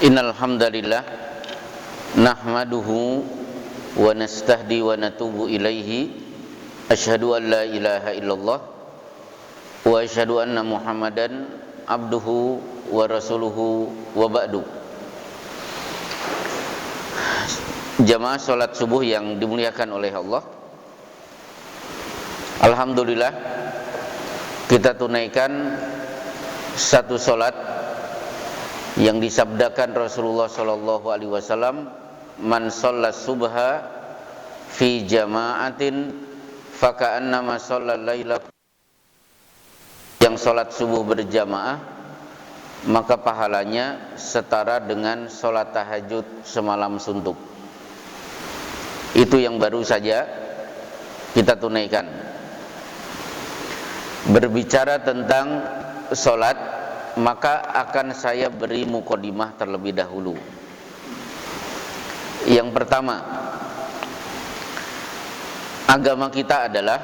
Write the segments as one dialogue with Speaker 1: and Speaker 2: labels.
Speaker 1: Innal hamdalillah nahmaduhu wa nastahdi wa natubu ilaihi asyhadu an la ilaha illallah wa asyhadu anna Muhammadan abduhu wa rasuluhu wa ba'du. Jamaah salat subuh yang dimuliakan oleh Allah, alhamdulillah kita tunaikan satu salat yang disabdakan Rasulullah sallallahu alaihi wasallam, man shalla subha fi jama'atin faka'annama shalla laila. Yang salat subuh berjamaah maka pahalanya setara dengan salat tahajud semalam suntuk. Itu yang baru saja kita tunaikan. Berbicara tentang salat, maka akan saya beri mukadimah terlebih dahulu. Yang pertama, agama kita adalah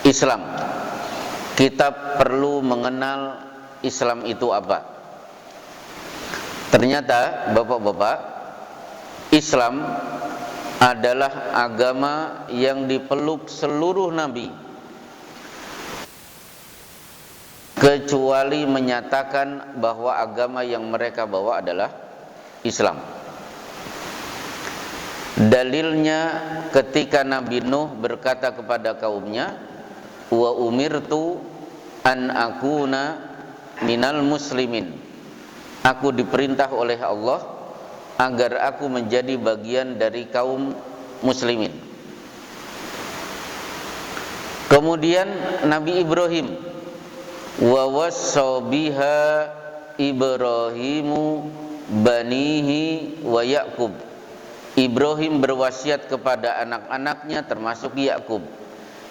Speaker 1: Islam. Kita perlu mengenal Islam itu apa. Ternyata bapak-bapak, Islam adalah agama yang dipeluk seluruh nabi, kecuali menyatakan bahwa agama yang mereka bawa adalah Islam. Dalilnya ketika Nabi Nuh berkata kepada kaumnya, wa umirtu an akuna minal muslimin. Aku diperintah oleh Allah agar aku menjadi bagian dari kaum muslimin. Kemudian Nabi Ibrahim, wa wassa biha Ibrahimu banihi wa Yaqub. Ibrahim berwasiat kepada anak-anaknya termasuk Yakub,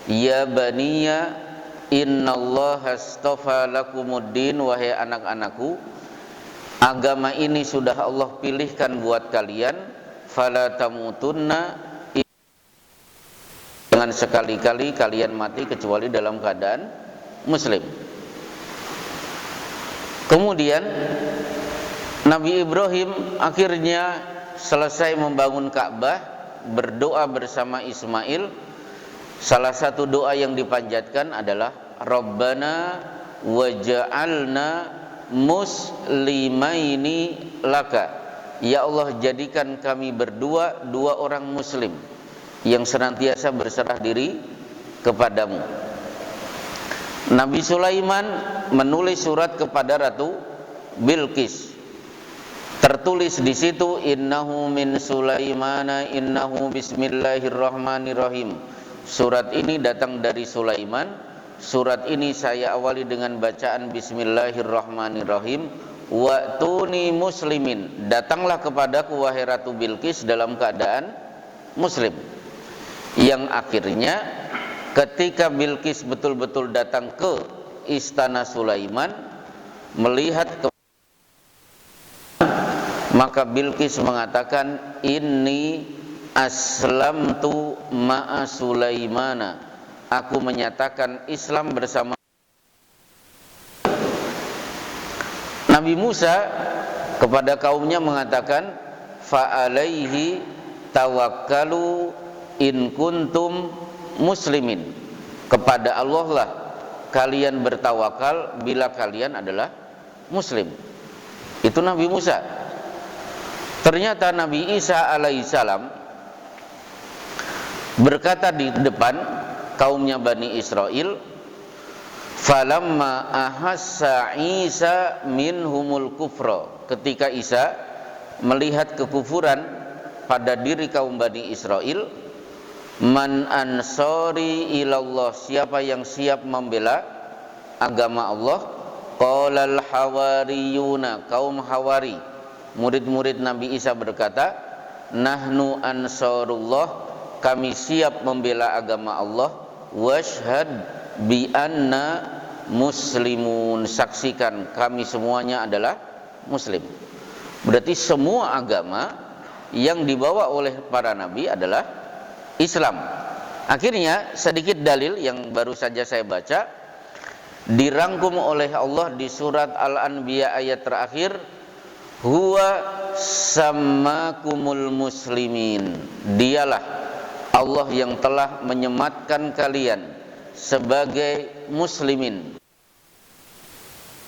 Speaker 1: ya baniya innallaha astafa lakumuddin, wahai anak-anakku, agama ini sudah Allah pilihkan buat kalian, fala tamutunna, jangan sekali-kali kalian mati kecuali dalam keadaan muslim. Kemudian Nabi Ibrahim akhirnya selesai membangun Ka'bah, berdoa bersama Ismail. Salah satu doa yang dipanjatkan adalah Rabbana waj'alna muslimaini laka. Ya Allah, jadikan kami berdua dua orang muslim yang senantiasa berserah diri kepadamu. Nabi Sulaiman menulis surat kepada Ratu Bilqis. Tertulis di situ, innahu min Sulaimana innahu bismillahirrahmanirrahim. Surat ini datang dari Sulaiman. Surat ini saya awali dengan bacaan bismillahirrahmanirrahim. Wa'tuni muslimin, datanglah kepadaku wahai Ratu Bilqis dalam keadaan muslim. Yang akhirnya ketika Bilqis betul-betul datang ke istana Sulaiman, melihat maka Bilqis mengatakan, inni aslamtu ma'a Sulaimana, aku menyatakan Islam bersama. Nabi Musa kepada kaumnya mengatakan, fa'alaihi tawakkalu in kuntum muslimin, kepada Allah lah kalian bertawakal bila kalian adalah muslim. Itu Nabi Musa. Ternyata Nabi Isa alaihissalam berkata di depan kaumnya Bani Israel, falamma ahassa Isa minhumul kufra, ketika Isa melihat kekufuran pada diri kaum Bani Israel, man ansari ilallah, siapa yang siap membela agama Allah, qalal hawariyuna, kaum Hawari, murid-murid Nabi Isa berkata, nahnu ansarullah, kami siap membela agama Allah, washhad bi anna muslimun, saksikan kami semuanya adalah muslim. Berarti semua agama yang dibawa oleh para nabi adalah Islam. Akhirnya sedikit dalil yang baru saja saya baca dirangkum oleh Allah di surat Al-Anbiya ayat terakhir, huwa sammakumul muslimin, dialah Allah yang telah menyematkan kalian sebagai muslimin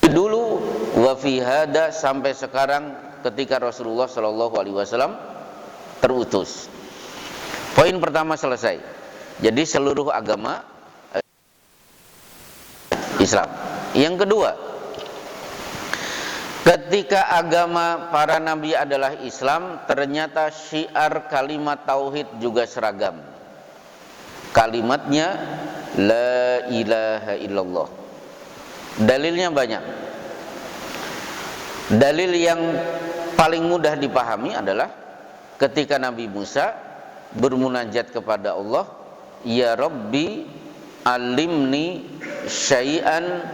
Speaker 1: dulu, wa fi hada, sampai sekarang ketika Rasulullah Shallallahu Alaihi Wasallam terutus. Poin pertama selesai. Jadi seluruh agama Islam. Yang kedua, ketika agama para nabi adalah Islam, ternyata syiar kalimat tauhid juga seragam. Kalimatnya la ilaha illallah. Dalilnya banyak. Dalil yang paling mudah dipahami adalah ketika Nabi Musa bermunajat kepada Allah, ya Rabbi alimni syai'an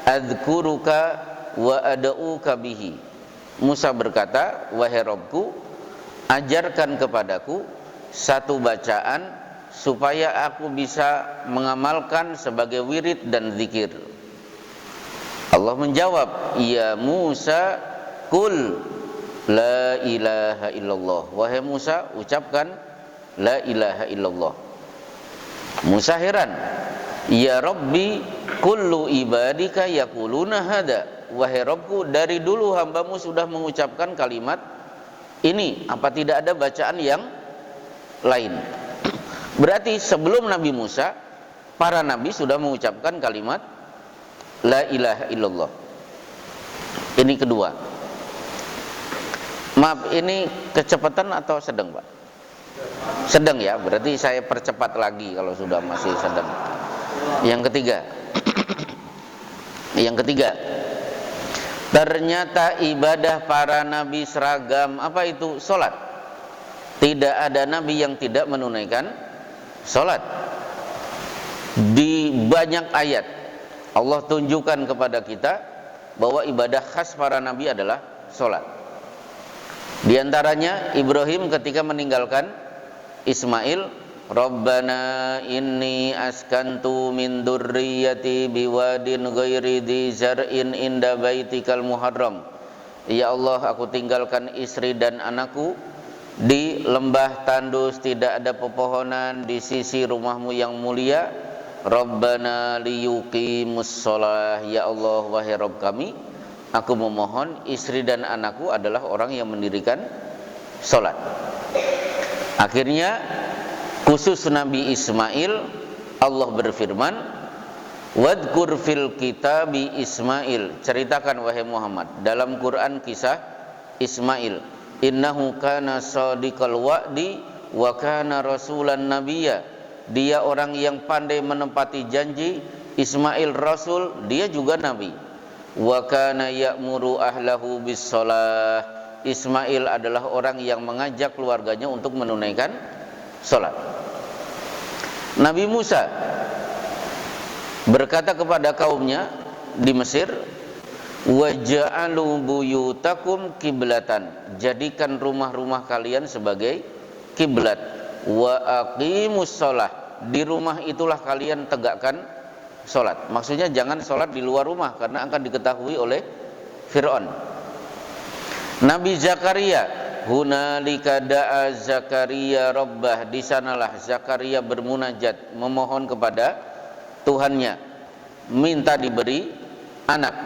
Speaker 1: adzkuruka wa ad'uka bihi. Musa berkata, wahai Rabbku, ajarkan kepadaku satu bacaan supaya aku bisa mengamalkan sebagai wirid dan zikir. Allah menjawab, ya Musa kul la ilaha illallah. Wahai Musa, ucapkan la ilaha illallah. Musa heran, ya Rabbi kullu ibadika yaquluna hada. Wahai Rabbku, dari dulu hambamu sudah mengucapkan kalimat ini, apa tidak ada bacaan yang lain? Berarti sebelum Nabi Musa, para nabi sudah mengucapkan kalimat la ilaha illallah. Ini kedua. Maaf, ini kecepatan atau sedang, Pak? Sedang ya, berarti saya percepat lagi kalau sudah masih sedang. Yang ketiga. Yang ketiga, ternyata ibadah para nabi seragam. Apa itu? Salat. Tidak ada nabi yang tidak menunaikan salat. Di banyak ayat Allah tunjukkan kepada kita bahwa ibadah khas para nabi adalah salat. Di antaranya Ibrahim ketika meninggalkan Ismail, Rabbana inni askantu min dzurriyyati biwadin ghairi dzi zar'in inda baitikal muharram. Ya Allah, aku tinggalkan istri dan anakku di lembah tandus, tidak ada pepohonan, di sisi rumahmu yang mulia. Rabbana liyuqimus shalah. Ya Allah, wahai Rabb kami, aku memohon istri dan anakku adalah orang yang mendirikan salat. Akhirnya khusus Nabi Ismail, Allah berfirman, wadkur fil kitabi Ismail. Ceritakan wahai Muhammad dalam Quran kisah Ismail. Innahu kana shadiqal wa'di wa kana rasulan nabiyya. Dia orang yang pandai menepati janji. Ismail rasul, dia juga nabi. Wa kana ya'muru ahlahu bis shalah. Ismail adalah orang yang mengajak keluarganya untuk menunaikan salat. Nabi Musa berkata kepada kaumnya di Mesir, waja'alu buyutakum kiblatan. Jadikan rumah-rumah kalian sebagai kiblat. Wa aqimus shalah. Di rumah itulah kalian tegakkan salat. Maksudnya jangan salat di luar rumah karena akan diketahui oleh Fir'aun. Nabi Zakaria, hunalika da'a Zakaria rabbah. Di sanalah Zakaria bermunajat, memohon kepada Tuhannya, minta diberi anak.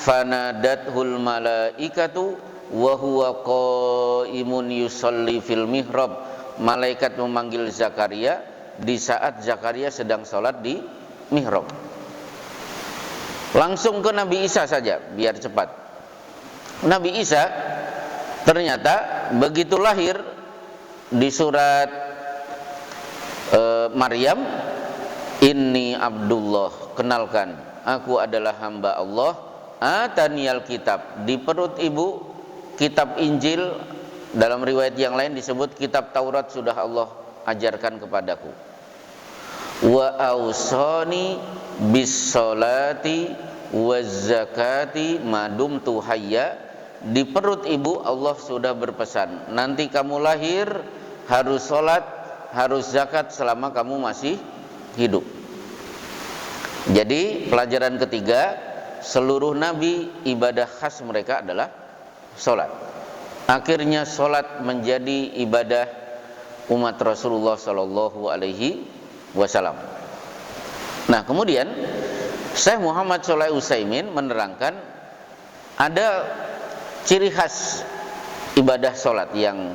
Speaker 1: Fanadathul malaikatu wa huwa qaimun yusalli fil mihrab. Malaikat memanggil Zakaria di saat Zakaria sedang sholat di mihrab. Langsung ke Nabi Isa saja biar cepat. Nabi Isa ternyata begitu lahir di surat Maryam, inni Abdullah, kenalkan aku adalah hamba Allah, ataniyal kitab, di perut ibu kitab Injil, dalam riwayat yang lain disebut kitab Taurat sudah Allah ajarkan kepadaku. Wa ausani bis sholati waz zakati madumtu hayya. Di perut ibu Allah sudah berpesan, nanti kamu lahir harus sholat, harus zakat selama kamu masih hidup. Jadi pelajaran ketiga, seluruh nabi ibadah khas mereka adalah sholat. akhirnya sholat menjadi ibadah umat Rasulullah Sallallahu Alaihi Wasallam. Nah, kemudian Syekh Muhammad Shalih Utsaimin menerangkan ada ciri khas ibadah sholat yang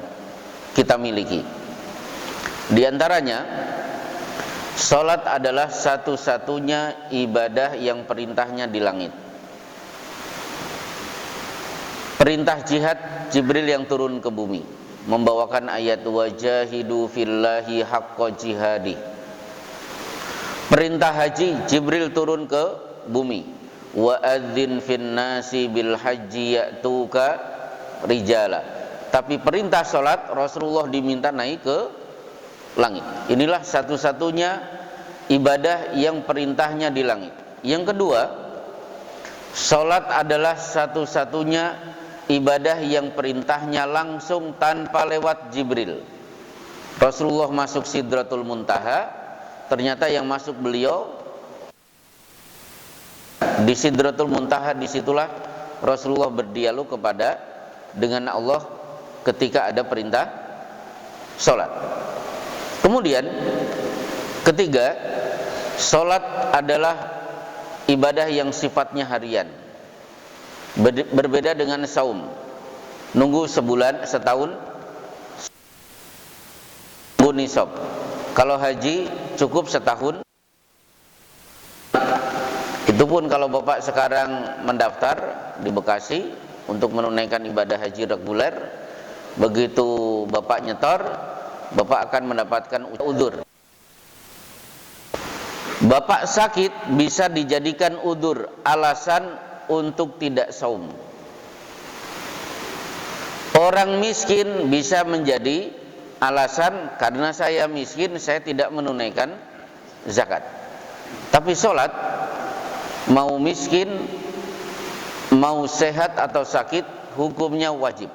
Speaker 1: kita miliki. Di antaranya, sholat adalah satu-satunya ibadah yang perintahnya di langit. Perintah jihad, Jibril yang turun ke bumi membawakan ayat wajahidu fillahi haqqa jihadi. Perintah haji, Jibril turun ke bumi, wa adzin finnasi bil haji ya'tuka rijala. Tapi perintah sholat, Rasulullah diminta naik ke langit. Inilah satu-satunya ibadah yang perintahnya di langit. Yang kedua, sholat adalah satu-satunya ibadah yang perintahnya langsung tanpa lewat Jibril. Rasulullah masuk Sidratul Muntaha, ternyata yang masuk beliau di Sidratul Muntaha. Disitulah Rasulullah berdialog dengan Allah ketika ada perintah sholat. Kemudian ketiga, sholat adalah ibadah yang sifatnya harian, berbeda dengan saum, nunggu sebulan, setahun, nunggu nisab. Kalau haji cukup setahun. Itu pun kalau Bapak sekarang mendaftar di Bekasi untuk menunaikan ibadah haji reguler, begitu Bapak nyetor, Bapak akan mendapatkan udzur. Bapak sakit bisa dijadikan udzur, alasan untuk tidak saum. Orang miskin bisa menjadi alasan, karena saya miskin saya tidak menunaikan zakat. Tapi sholat, mau miskin, mau sehat atau sakit, hukumnya wajib.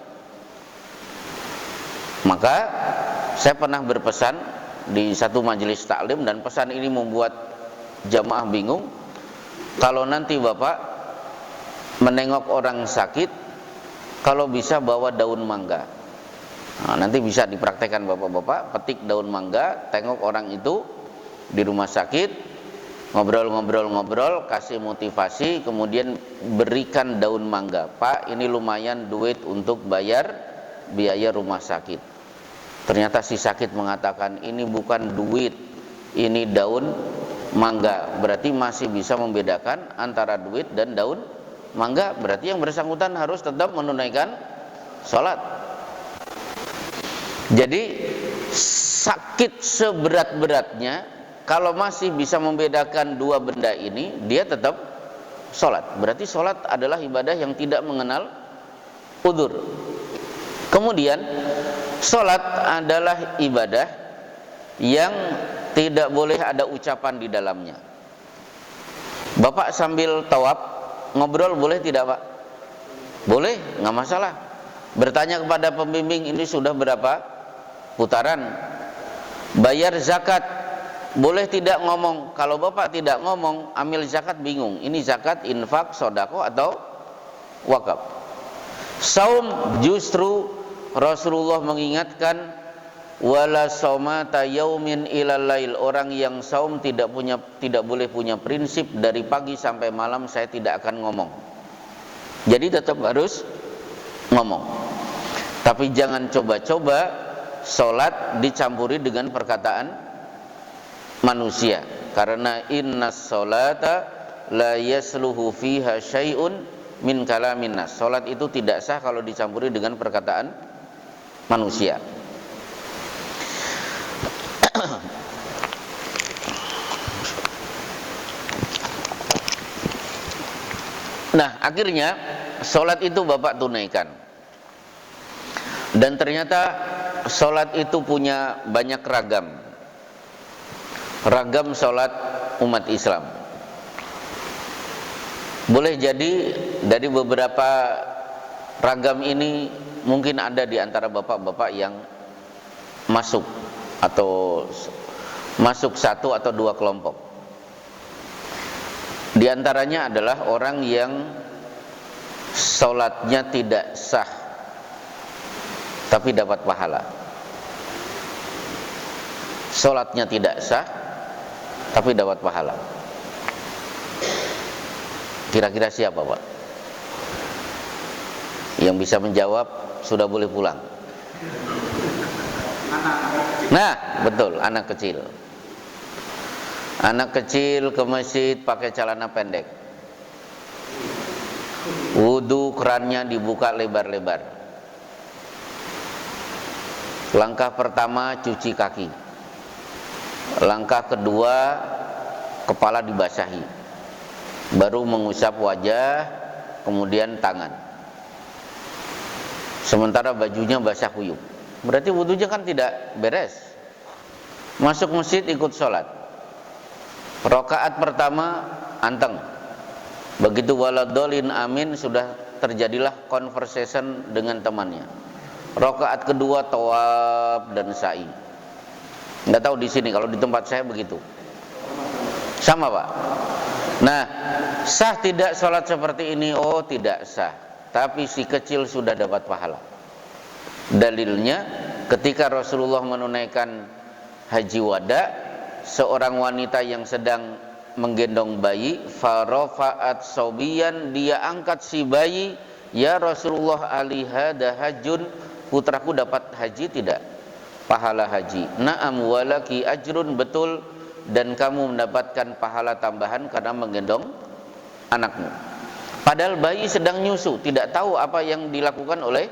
Speaker 1: Maka saya pernah berpesan di satu majelis taklim, dan pesan ini membuat jamaah bingung. Kalau nanti Bapak menengok orang sakit, kalau bisa bawa daun mangga. Nah, nanti bisa dipraktekkan bapak-bapak, petik daun mangga, tengok orang itu di rumah sakit, ngobrol-ngobrol, kasih motivasi, kemudian berikan daun mangga. Pak, ini lumayan duit untuk bayar biaya rumah sakit. Ternyata si sakit mengatakan ini bukan duit, ini daun mangga. Berarti masih bisa membedakan antara duit dan daun mangga. Berarti yang bersangkutan harus tetap menunaikan sholat. Jadi sakit seberat-beratnya, kalau masih bisa membedakan dua benda ini, dia tetap sholat. Berarti sholat adalah ibadah yang tidak mengenal udzur. Kemudian sholat adalah ibadah yang tidak boleh ada ucapan di dalamnya. Bapak sambil tawaf ngobrol boleh tidak Pak? Boleh, nggak masalah. Bertanya kepada pembimbing, ini sudah berapa putaran? Bayar zakat, boleh tidak ngomong? Kalau Bapak tidak ngomong, ambil zakat bingung. Ini zakat, infak, sodako atau wakaf? Saum, justru Rasulullah mengingatkan, wala saumata yaumin ilal lail. Orang yang saum tidak boleh punya prinsip dari pagi sampai malam saya tidak akan ngomong. Jadi tetap harus ngomong. Tapi jangan coba-coba sholat dicampuri dengan perkataan manusia, karena innas sholata la yasluhu fiha syai'un min kalamin nas. Sholat itu tidak sah kalau dicampuri dengan perkataan manusia. Nah, akhirnya sholat itu Bapak tunaikan. Dan ternyata sholat itu punya banyak ragam sholat umat Islam. Boleh jadi dari beberapa ragam ini mungkin ada di antara bapak-bapak yang masuk satu atau dua kelompok. Di antaranya adalah orang yang sholatnya tidak sah tapi dapat pahala. Sholatnya tidak sah tapi dapat pahala. Kira-kira siapa, Pak? Yang bisa menjawab sudah boleh pulang. Nah, betul, anak kecil. Anak kecil ke masjid pakai celana pendek. Wudu kerannya dibuka lebar-lebar. Langkah pertama cuci kaki. Langkah kedua kepala dibasahi. Baru mengusap wajah, kemudian tangan. Sementara bajunya basah kuyup. Berarti wudunya kan tidak beres. Masuk masjid ikut sholat. Rakaat pertama anteng. Begitu waladolin amin sudah terjadilah conversation dengan temannya. Rakaat kedua tawaf dan sa'i. Nggak tahu di sini, kalau di tempat saya begitu. Sama, Pak. Nah, sah tidak sholat seperti ini? Oh, tidak sah. Tapi si kecil sudah dapat pahala. Dalilnya ketika Rasulullah menunaikan haji wada, seorang wanita yang sedang menggendong bayi, farafa'at sobiyan, dia angkat si bayi, ya Rasulullah alihada hajjun, putraku dapat haji tidak? Pahala haji. Na'am walaki ajrun, betul, dan kamu mendapatkan pahala tambahan karena menggendong anakmu. Padahal bayi sedang nyusu, tidak tahu apa yang dilakukan oleh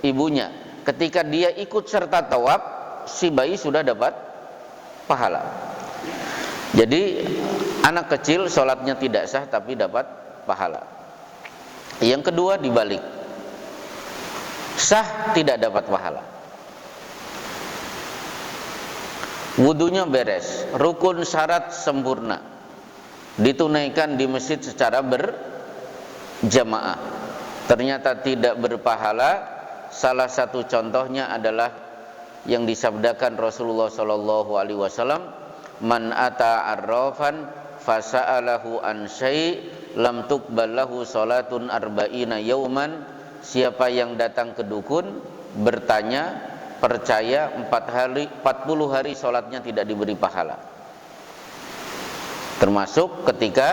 Speaker 1: ibunya. Ketika dia ikut serta tawaf, si bayi sudah dapat pahala. Jadi anak kecil sholatnya tidak sah tapi dapat pahala. Yang kedua dibalik, sah tidak dapat pahala. Wudunya beres, rukun syarat sempurna, ditunaikan di masjid secara berjamaah, ternyata tidak berpahala. Salah satu contohnya adalah yang disabdakan Rasulullah SAW, man ata arrafan fasa'alahu an syai' lam tuqbal lahu salatun arba'ina yauman. Siapa yang datang ke dukun bertanya, percaya 40 hari sholatnya tidak diberi pahala. Termasuk ketika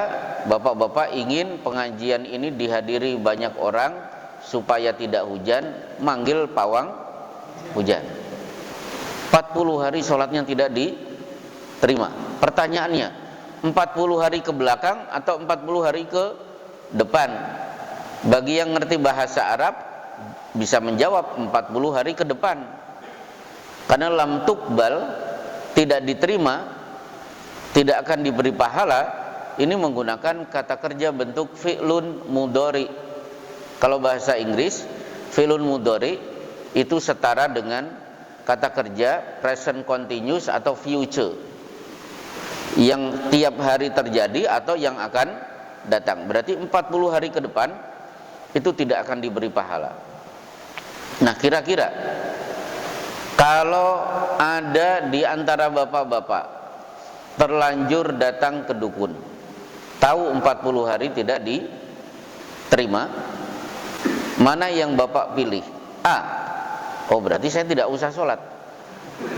Speaker 1: bapak-bapak ingin pengajian ini dihadiri banyak orang supaya tidak hujan, manggil pawang hujan. 40 hari sholatnya tidak diterima. Pertanyaannya, 40 hari ke belakang atau 40 hari ke depan? Bagi yang ngerti bahasa Arab bisa menjawab 40 hari ke depan. Karena lam tuqbal, tidak diterima, tidak akan diberi pahala, ini menggunakan kata kerja bentuk fi'lun mudhari. Kalau bahasa Inggris, fi'lun mudhari itu setara dengan kata kerja present continuous atau future, yang tiap hari terjadi atau yang akan datang. Berarti 40 hari ke depan itu tidak akan diberi pahala. Nah, kira-kira kalau ada di antara bapak-bapak terlanjur datang ke dukun, tahu 40 hari tidak diterima, mana yang bapak pilih? A, oh berarti saya tidak usah sholat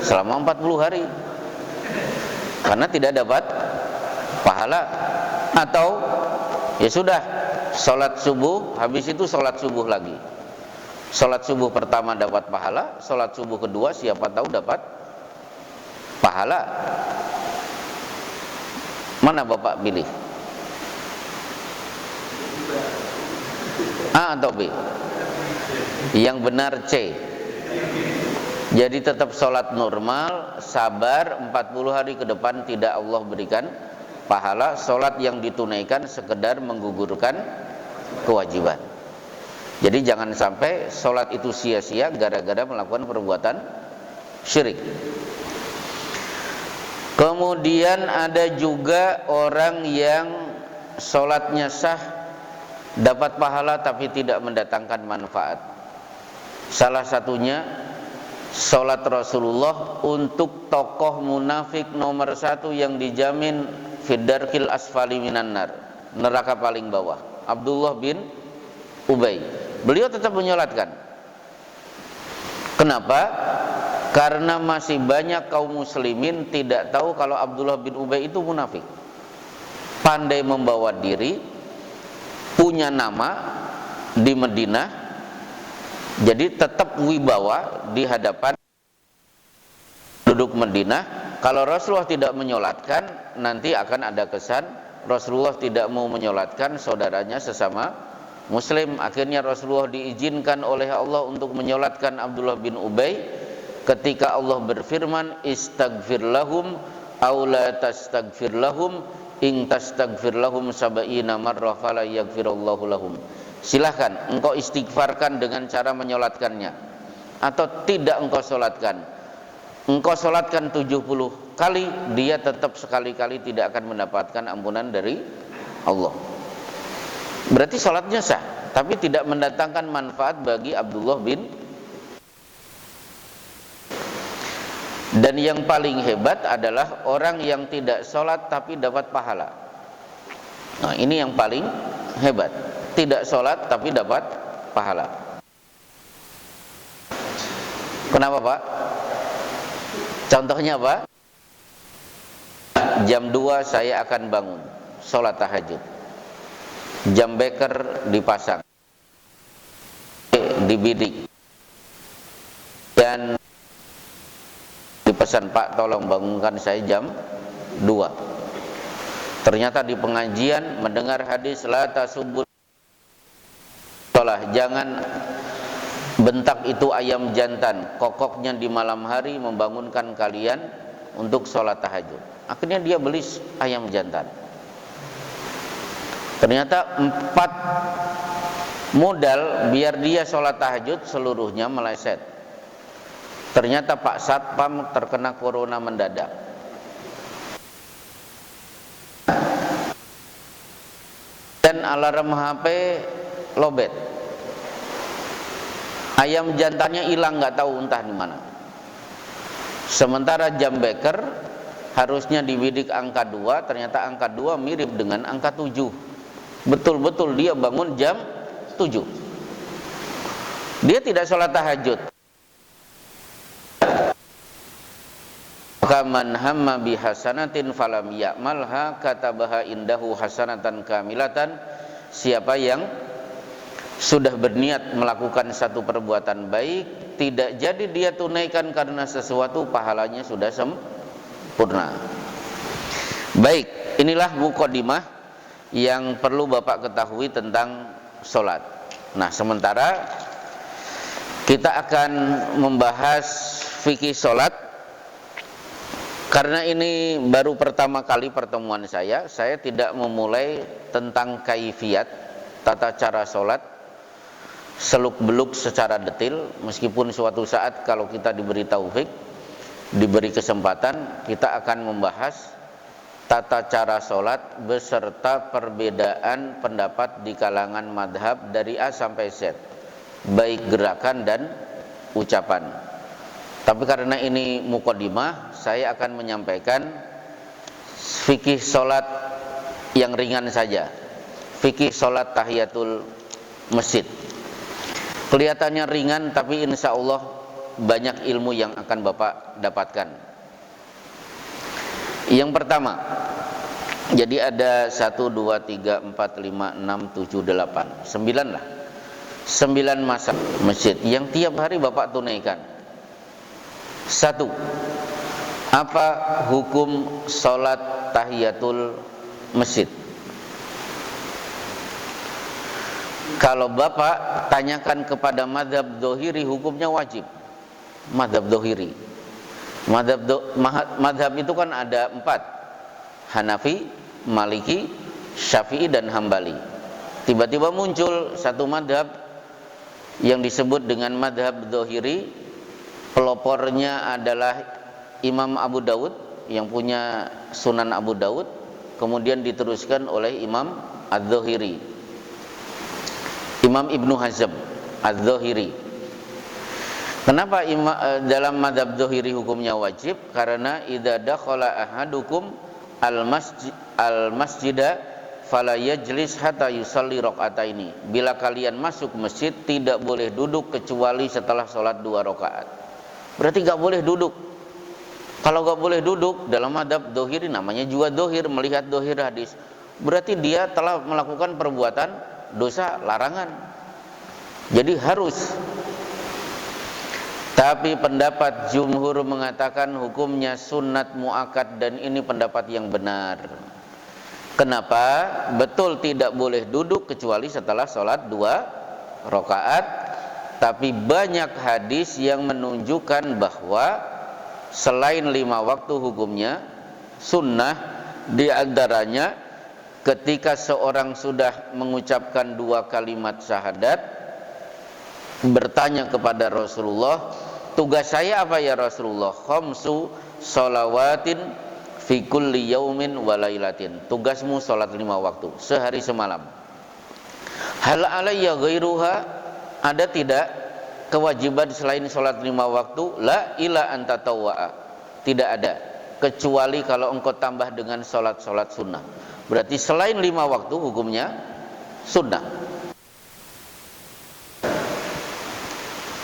Speaker 1: selama 40 hari karena tidak dapat pahala. Atau ya sudah, sholat subuh, habis itu sholat subuh lagi. Sholat subuh pertama dapat pahala, sholat subuh kedua siapa tahu dapat pahala. Mana bapak pilih? A atau B? Yang benar C. Jadi tetap sholat normal, sabar 40 hari ke depan tidak Allah berikan pahala. Sholat yang ditunaikan sekedar menggugurkan kewajiban. Jadi jangan sampai sholat itu sia-sia gara-gara melakukan perbuatan syirik. Kemudian ada juga orang yang sholatnya sah, dapat pahala tapi tidak mendatangkan manfaat. Salah satunya sholat Rasulullah untuk tokoh munafik nomor 1 yang dijamin fiddarkil asfali minan nar, neraka paling bawah, Abdullah bin Ubay. Beliau tetap menyolatkan. Kenapa? Karena masih banyak kaum muslimin tidak tahu kalau Abdullah bin Ubay itu munafik. Pandai membawa diri, punya nama di Madinah, jadi tetap wibawa di hadapan penduduk Madinah. Kalau Rasulullah tidak menyolatkan, nanti akan ada kesan Rasulullah tidak mau menyolatkan saudaranya sesama Muslim. Akhirnya Rasulullah diizinkan oleh Allah untuk menyolatkan Abdullah bin Ubay ketika Allah berfirman, istaghfir lahum aw la tastaghfir lahum in tastaghfir lahum sab'ina marrah fala yaghfirullahu lahum. Silahkan engkau istighfarkan dengan cara menyolatkannya, atau tidak engkau solatkan. Engkau solatkan 70 kali, dia tetap sekali-kali tidak akan mendapatkan ampunan dari Allah. Berarti solatnya sah, tapi tidak mendatangkan manfaat bagi Abdullah bin. Dan yang paling hebat adalah orang yang tidak sholat tapi dapat pahala. Nah, ini yang paling hebat. Tidak sholat tapi dapat pahala. Kenapa, Pak? Contohnya apa? Jam 2 saya akan bangun, sholat tahajud. Jam beker dipasang, dibidik, dan dipesan, Pak tolong bangunkan saya jam 2. Ternyata di pengajian mendengar hadis la tasubbu sholah, jangan bentak itu ayam jantan, kokoknya di malam hari membangunkan kalian untuk sholat tahajud. Akhirnya dia beli ayam jantan. Ternyata 4 modal biar dia sholat tahajud seluruhnya meleset. Ternyata Pak Satpam terkena corona mendadak. Dan alarm HP lobet. Ayam jantannya hilang, nggak tahu entah di mana. Sementara jam beker harusnya dibidik angka 2, ternyata angka 2 mirip dengan angka 7. Betul-betul dia bangun jam 7. Dia tidak sholat tahajud. Kaman hamma bihasanatin falam ya'malha katabaha indahu hasanatan kamilatan. Siapa yang sudah berniat melakukan satu perbuatan baik, tidak jadi dia tunaikan karena sesuatu, pahalanya sudah sempurna. Baik, inilah mukadimah yang perlu Bapak ketahui tentang sholat. Nah, sementara kita akan membahas fikih sholat. Karena ini baru pertama kali pertemuan saya tidak memulai tentang kaifiat, tata cara sholat, seluk-beluk secara detail. Meskipun suatu saat kalau kita diberi taufik, diberi kesempatan, kita akan membahas tata cara sholat beserta perbedaan pendapat di kalangan madhab dari A sampai Z, baik gerakan dan ucapan. Tapi karena ini mukadimah, saya akan menyampaikan fikih sholat yang ringan saja, fikih sholat tahiyatul masjid. Kelihatannya ringan, tapi insya Allah banyak ilmu yang akan Bapak dapatkan. Yang pertama, jadi ada 1, 2, 3, 4, 5, 6, 7, 8 9 lah, 9 masa masjid yang tiap hari Bapak tunaikan. 1. Apa hukum sholat tahiyatul masjid? Kalau Bapak tanyakan kepada madhab dohiri, hukumnya wajib. Madhab dohiri, madhab itu kan ada 4, Hanafi, Maliki, Syafi'i, dan Hambali. Tiba-tiba muncul satu madhab yang disebut dengan madhab dohiri. Pelopornya adalah Imam Abu Dawud yang punya Sunan Abu Dawud, kemudian diteruskan oleh Imam Az-Zuhiri, Imam Ibnu Hazm Az-Zuhiri. Kenapa dalam madhab Zuhiri hukumnya wajib? Karena idza dakhala ahadukum al-masjida fala yajlis hatta yusalli rakaataini. Bila kalian masuk masjid tidak boleh duduk kecuali setelah sholat 2 rakaat. Berarti enggak boleh duduk. Kalau enggak boleh duduk dalam adab dohir, namanya juga dohir, melihat dohir hadis, berarti dia telah melakukan perbuatan dosa larangan. Jadi harus. Tapi pendapat jumhur mengatakan hukumnya sunat muakkad, dan ini pendapat yang benar. Kenapa? Betul tidak boleh duduk kecuali setelah sholat 2 rakaat. Tapi banyak hadis yang menunjukkan bahwa selain 5 waktu hukumnya sunnah. Di antaranya ketika seorang sudah mengucapkan 2 kalimat syahadat, bertanya kepada Rasulullah, tugas saya apa ya Rasulullah? Khamsu sholawatin fi kulli yaumin wa lailatin. Tugasmu salat 5 waktu sehari semalam. Hal alayya ghairuha? Ada tidak kewajiban selain salat 5 waktu? La ila anta tawwa'a. Tidak ada, kecuali kalau engkau tambah dengan salat-salat sunnah. Berarti selain 5 waktu hukumnya sunnah.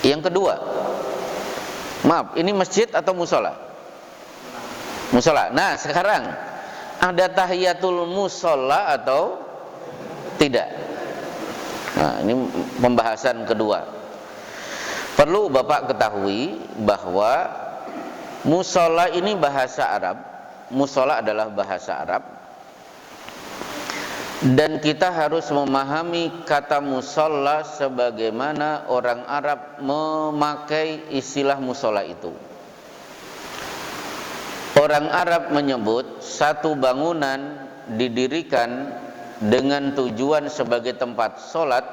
Speaker 1: Yang kedua, maaf, ini masjid atau musola? Musola. Nah sekarang ada tahiyatul musola atau tidak? Nah ini pembahasan kedua. Perlu Bapak ketahui bahwa musola ini bahasa Arab. Musola adalah bahasa Arab, dan kita harus memahami kata musola sebagaimana orang Arab memakai istilah musola itu. Orang Arab menyebut satu bangunan didirikan dengan tujuan sebagai tempat sholat,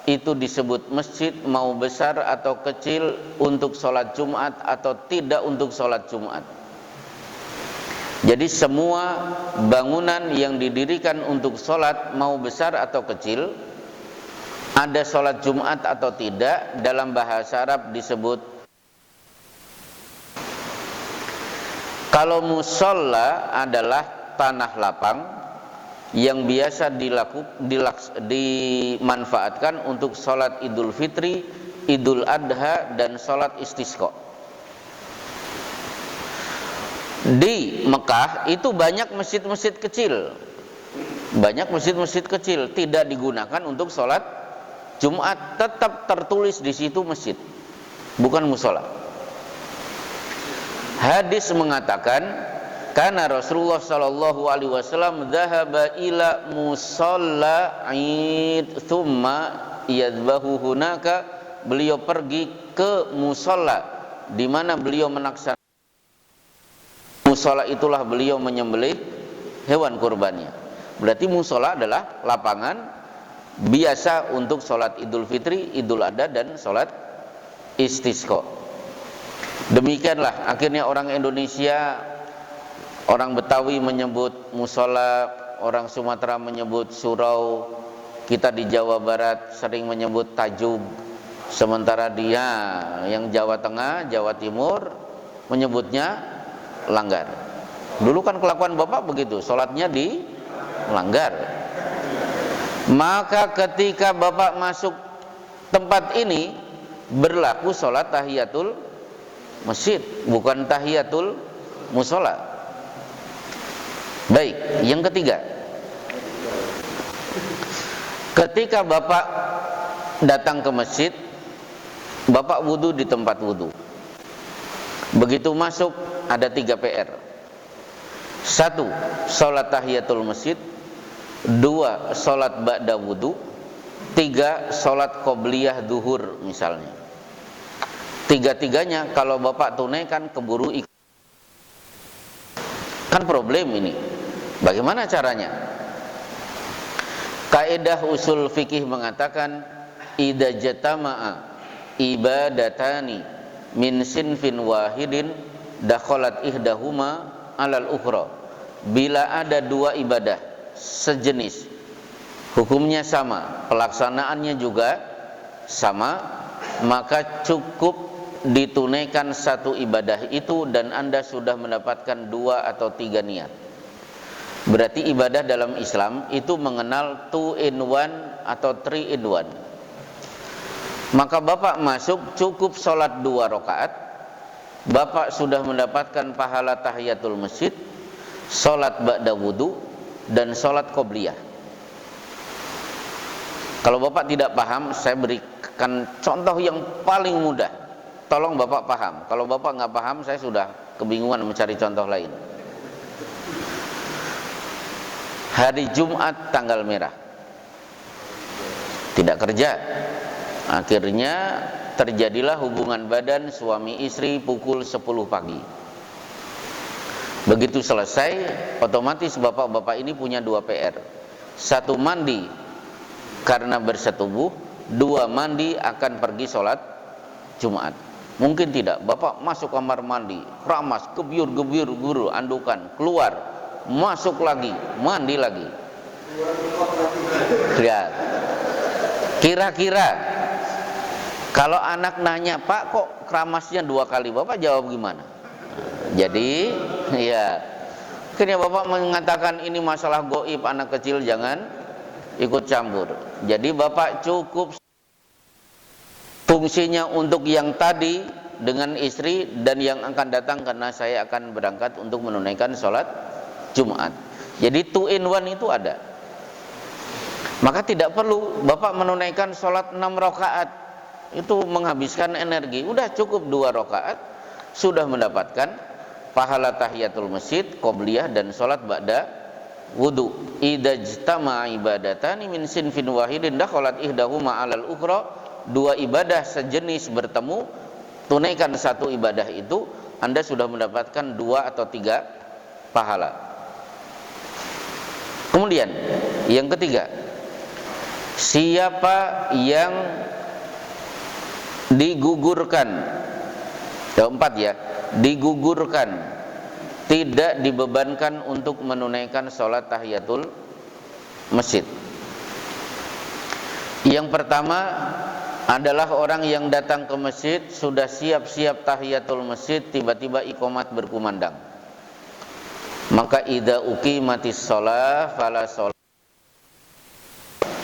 Speaker 1: itu disebut masjid, mau besar atau kecil, untuk sholat Jumat atau tidak untuk sholat Jumat. Jadi semua bangunan yang didirikan untuk sholat, mau besar atau kecil, ada sholat Jumat atau tidak, dalam bahasa Arab disebut. Kalau musola adalah tanah lapang yang biasa dimanfaatkan untuk sholat Idul Fitri, Idul Adha, dan sholat istisqa. Di Mekah itu banyak masjid-masjid kecil, tidak digunakan untuk sholat Jumat, tetap tertulis di situ masjid, bukan musola. Hadis mengatakan, karena Rasulullah sallallahu alaihi wasallam dhahaba ila musalla Id thumma yadhbahu hunaka. Beliau pergi ke musola di mana beliau menaksanakan musola, itulah beliau menyembelih hewan kurbannya. Berarti musola adalah lapangan biasa untuk sholat Idul Fitri, Idul Adha, dan sholat istisqa. Demikianlah akhirnya orang Indonesia, orang Betawi menyebut musola, orang Sumatera menyebut surau, kita di Jawa Barat sering menyebut tajub, sementara dia yang Jawa Tengah, Jawa Timur menyebutnya langgar. Dulu kan kelakuan Bapak begitu, sholatnya di langgar. Maka ketika Bapak masuk tempat ini, berlaku sholat tahiyatul masjid, bukan tahiyatul musola. Baik, yang ketiga, ketika Bapak datang ke masjid, Bapak wudu di tempat wudu. Begitu masuk ada 3 PR. 1. Sholat tahiyatul masjid. 2. Sholat ba'da wudu. 3. Sholat qobliyah duhur misalnya. 3-tiganya kalau Bapak tunaikan keburu ikut. Kan problem ini. Bagaimana caranya? Kaidah usul fikih mengatakan, idza jatama'a ibadatani min sinfin wahidin dakhalat ihdahuma alal ukhra. Bila ada 2 ibadah sejenis, hukumnya sama, pelaksanaannya juga sama, maka cukup ditunaikan 1 ibadah itu dan Anda sudah mendapatkan 2 atau 3 niat. Berarti ibadah dalam Islam itu mengenal 2 in 1 atau 3 in 1. Maka Bapak masuk cukup sholat 2 rakaat, Bapak sudah mendapatkan pahala tahiyatul masjid, sholat ba'da wudu, dan sholat qobliyah. Kalau Bapak tidak paham, saya berikan contoh yang paling mudah. Tolong Bapak paham. Kalau Bapak nggak paham, saya sudah kebingungan mencari contoh lain. Hari Jumat tanggal merah, tidak kerja, akhirnya terjadilah hubungan badan suami istri pukul 10 pagi. Begitu selesai, otomatis bapak-bapak ini punya 2 PR. 1 mandi karena bersetubuh, 2 mandi akan pergi sholat Jumat. Mungkin tidak, bapak masuk kamar mandi, keramas, gebyur guru, andukan, keluar, masuk lagi, mandi lagi. Lihat. Kira-kira kalau anak nanya, Pak kok keramasnya 2 kali, bapak jawab gimana? Jadi ya, akhirnya bapak mengatakan ini masalah goib, anak kecil jangan ikut campur. Jadi bapak cukup fungsinya untuk yang tadi dengan istri dan yang akan datang, karena saya akan berangkat untuk menunaikan sholat Jumat. Jadi 2 in 1 itu ada. Maka tidak perlu Bapak menunaikan sholat 6 rakaat, itu menghabiskan energi. Udah cukup 2 rakaat, sudah mendapatkan pahala tahiyatul masjid, qobliyah, dan sholat ba'da wudu. Idza ijtama ibadatani min sinfin wahidin dakhalat ihdahuma 'alal ukhra. 2 ibadah sejenis bertemu, tunaikan 1 ibadah itu, Anda sudah mendapatkan 2 atau 3 pahala. Kemudian yang ketiga, siapa yang digugurkan, keempat ya, digugurkan, tidak dibebankan untuk menunaikan sholat tahiyatul masjid. Yang pertama adalah orang yang datang ke masjid, sudah siap-siap tahiyatul masjid, tiba-tiba iqamat berkumandang. Maka idza uqimatis shalah fala shalah.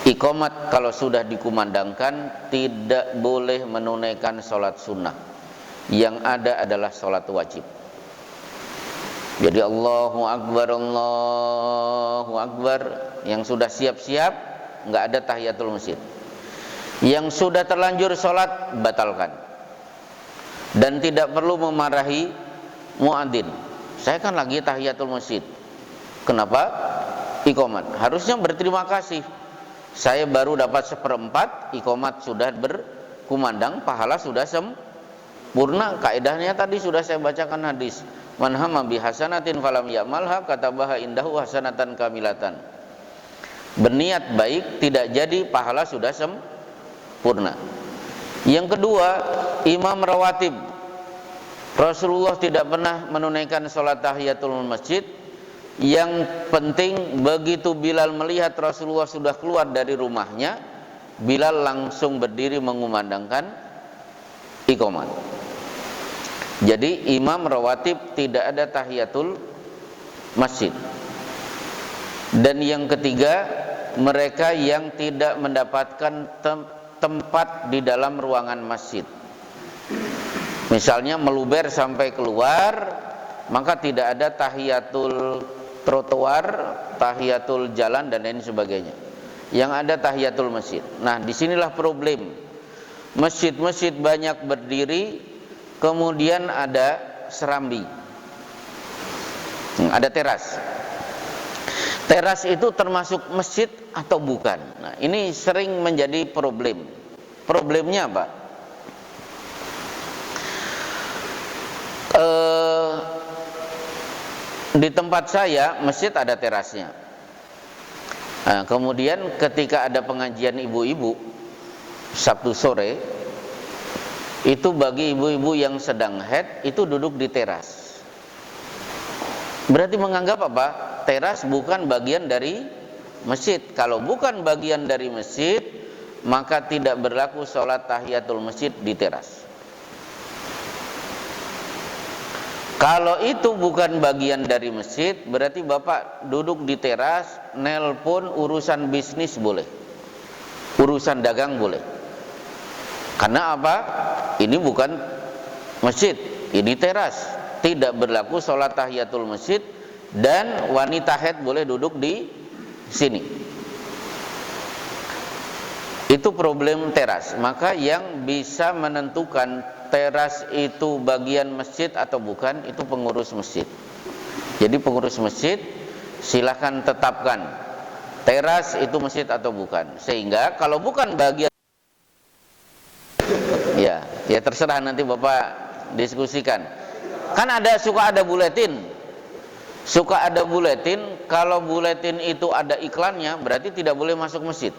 Speaker 1: Iqamat kalau sudah dikumandangkan tidak boleh menunaikan sholat sunnah. Yang ada adalah sholat wajib. Jadi Allahu Akbar, yang sudah siap-siap nggak ada tahiyatul masjid. Yang sudah terlanjur sholat batalkan. Dan tidak perlu memarahi muadzin. Saya kan lagi tahiyatul masjid. Kenapa? Iqamat. Harusnya berterima kasih. Saya baru dapat 1/4, iqamat sudah berkumandang, pahala sudah sempurna. Kaidahnya tadi sudah saya bacakan hadis. Man hamma bi hasanatin falam ya'malha katabaha indahu hasanatan kamilatan. Berniat baik tidak jadi, pahala sudah sempurna. Yang kedua, imam rawatib. Rasulullah tidak pernah menunaikan sholat tahiyatul masjid. Yang penting begitu Bilal melihat Rasulullah sudah keluar dari rumahnya, Bilal langsung berdiri mengumandangkan iqamat. Jadi imam rawatib tidak ada tahiyatul masjid. Dan yang ketiga, mereka yang tidak mendapatkan tempat di dalam ruangan masjid. Misalnya meluber sampai keluar, maka tidak ada tahiyatul trotoar, tahiyatul jalan, dan lain sebagainya. Yang ada tahiyatul masjid. Nah, disinilah problem. Masjid-masjid banyak berdiri, kemudian ada serambi, ada teras. Teras itu termasuk masjid atau bukan? Nah, ini sering menjadi problem. Problemnya apa? Di tempat saya masjid ada terasnya. Nah, kemudian ketika ada pengajian ibu-ibu Sabtu sore, itu bagi ibu-ibu yang sedang haid itu duduk di teras. Berarti menganggap apa? Teras bukan bagian dari masjid. Kalau bukan bagian dari masjid, maka tidak berlaku sholat tahiyatul masjid di teras. Kalau itu bukan bagian dari masjid, berarti Bapak duduk di teras, nelpon, urusan bisnis boleh, urusan dagang boleh. Karena apa? Ini bukan masjid, ini teras. Tidak berlaku sholat tahiyatul masjid, dan wanita haid boleh duduk di sini. Itu problem teras. Maka yang bisa menentukan teras itu bagian masjid atau bukan, itu pengurus masjid. Jadi pengurus masjid silahkan tetapkan teras itu masjid atau bukan. Sehingga kalau bukan bagian, ya terserah, nanti Bapak diskusikan. Kan suka ada buletin. Suka ada buletin, kalau buletin itu ada iklannya, berarti tidak boleh masuk masjid.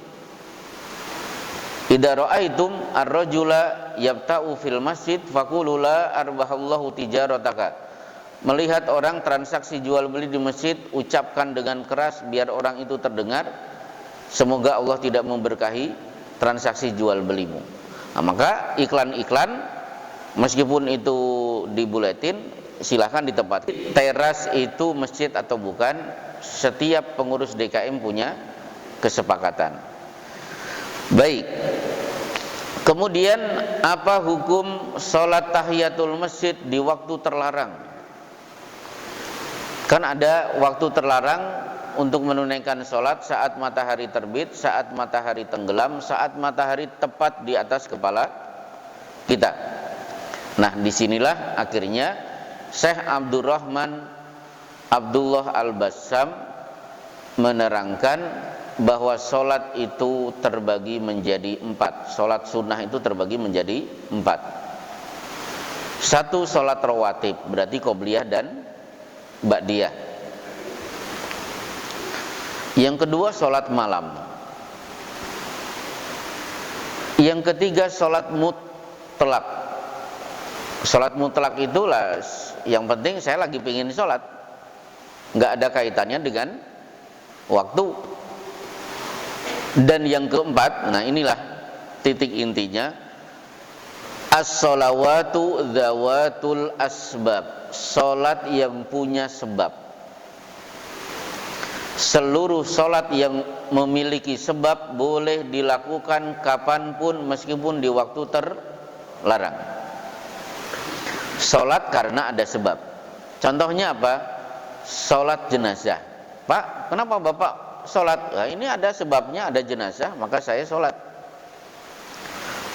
Speaker 1: Idza ra'aitum ar-rajula yabta'u fil masjid faqulu la arbahallahu tijarataka. Melihat orang transaksi jual beli di masjid, ucapkan dengan keras biar orang itu terdengar, semoga Allah tidak memberkahi transaksi jual belimu. Nah, maka iklan-iklan meskipun itu di buletin silahkan ditempati. Teras itu masjid atau bukan, setiap pengurus DKM punya kesepakatan. Baik. Kemudian apa hukum sholat tahiyatul masjid di waktu terlarang? Kan ada waktu terlarang untuk menunaikan sholat saat matahari terbit, saat matahari tenggelam, saat matahari tepat di atas kepala kita. Nah, disinilah akhirnya Syekh Abdurrahman Abdullah Al-Bassam menerangkan bahwa sholat itu terbagi menjadi 4. Sholat sunnah itu terbagi menjadi 4. Satu, sholat rawatib, berarti qobliyah dan ba'diyah. Yang kedua, sholat malam. Yang ketiga, sholat mutlak. Sholat mutlak itulah yang penting saya lagi pengen sholat, nggak ada kaitannya dengan waktu. Dan yang keempat, nah inilah titik intinya, as-sholawatu dzawatul asbab, sholat yang punya sebab. Seluruh sholat yang memiliki sebab boleh dilakukan kapanpun meskipun di waktu terlarang. Sholat karena ada sebab. Contohnya apa? Sholat jenazah. Pak, kenapa Bapak sholat? Nah, ini ada sebabnya, ada jenazah, maka saya sholat.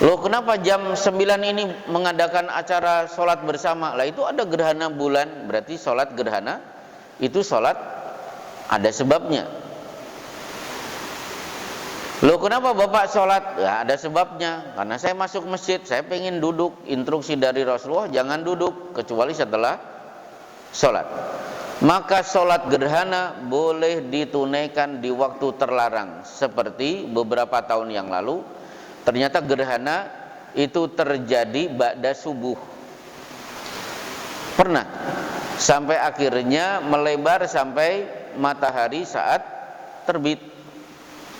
Speaker 1: Loh, kenapa jam 9 ini mengadakan acara sholat bersama? Lah, itu ada gerhana bulan, berarti sholat gerhana itu sholat ada sebabnya. Loh, kenapa Bapak sholat? Ya, ada sebabnya, karena saya masuk masjid, saya pengen duduk. Instruksi dari Rasulullah, jangan duduk kecuali setelah sholat. Maka sholat gerhana boleh ditunaikan di waktu terlarang. Seperti beberapa tahun yang lalu, ternyata gerhana itu terjadi ba'da subuh. Pernah. Sampai akhirnya melebar sampai matahari saat terbit.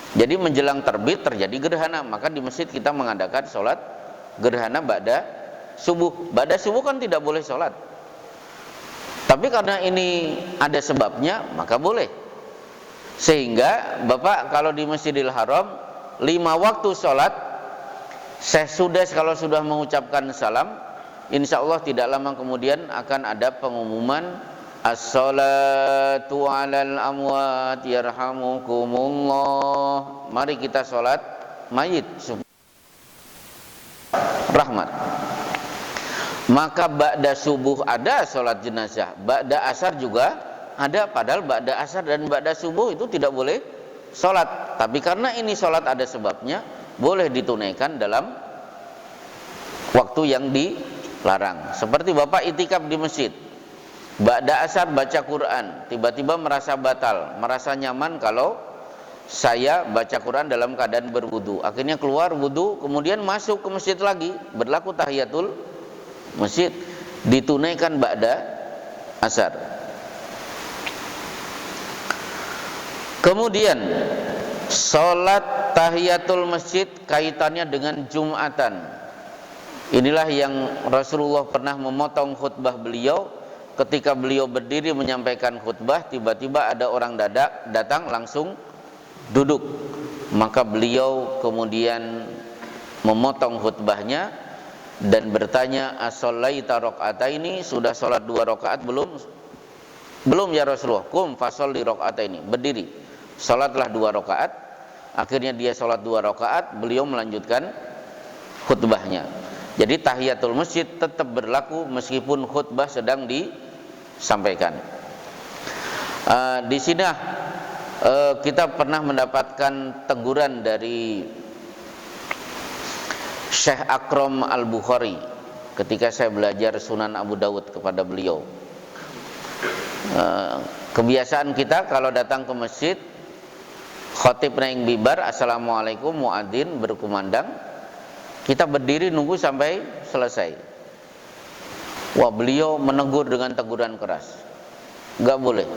Speaker 1: Jadi menjelang terbit terjadi gerhana. Maka di masjid kita mengadakan sholat gerhana ba'da subuh. Ba'da subuh kan tidak boleh sholat, tapi karena ini ada sebabnya, maka boleh. Sehingga Bapak kalau di Masjidil Haram 5 waktu sholat, sesudah kalau sudah mengucapkan salam, insya Allah tidak lama kemudian akan ada pengumuman as-salatu alal amwat yarhamukumullah. Mari kita sholat mayit rahmat. Maka ba'da subuh ada sholat jenazah, ba'da asar juga ada, padahal ba'da asar dan ba'da subuh itu tidak boleh sholat. Tapi karena ini sholat ada sebabnya, boleh ditunaikan dalam waktu yang dilarang. Seperti Bapak itikaf di masjid, ba'da asar baca Quran, tiba-tiba merasa batal, merasa nyaman kalau saya baca Quran dalam keadaan berwudu. Akhirnya keluar wudu, kemudian masuk ke masjid lagi, berlaku tahiyatul masjid, ditunaikan ba'da asar. Kemudian sholat tahiyatul masjid kaitannya dengan Jumatan. Inilah yang Rasulullah pernah memotong khutbah beliau ketika beliau berdiri menyampaikan khutbah, tiba-tiba ada orang datang langsung duduk. Maka beliau kemudian memotong khutbahnya dan bertanya, "As-shallaita raka'ataini?" Sudah salat 2 rakaat belum? Belum ya Rasulullah. "Qum fasholli raka'ataini." Berdiri. Salatlah 2 rakaat. Akhirnya dia salat 2 rakaat, beliau melanjutkan khutbahnya. Jadi tahiyatul masjid tetap berlaku meskipun khutbah sedang disampaikan. Di sini kita pernah mendapatkan teguran dari Syekh Akram Al-Bukhari ketika saya belajar Sunan Abu Dawud kepada beliau. Kebiasaan kita kalau datang ke masjid, khotib naik mimbar, assalamualaikum, muadzin berkumandang, kita berdiri nunggu sampai selesai. Wah, beliau menegur dengan teguran keras. Gak boleh.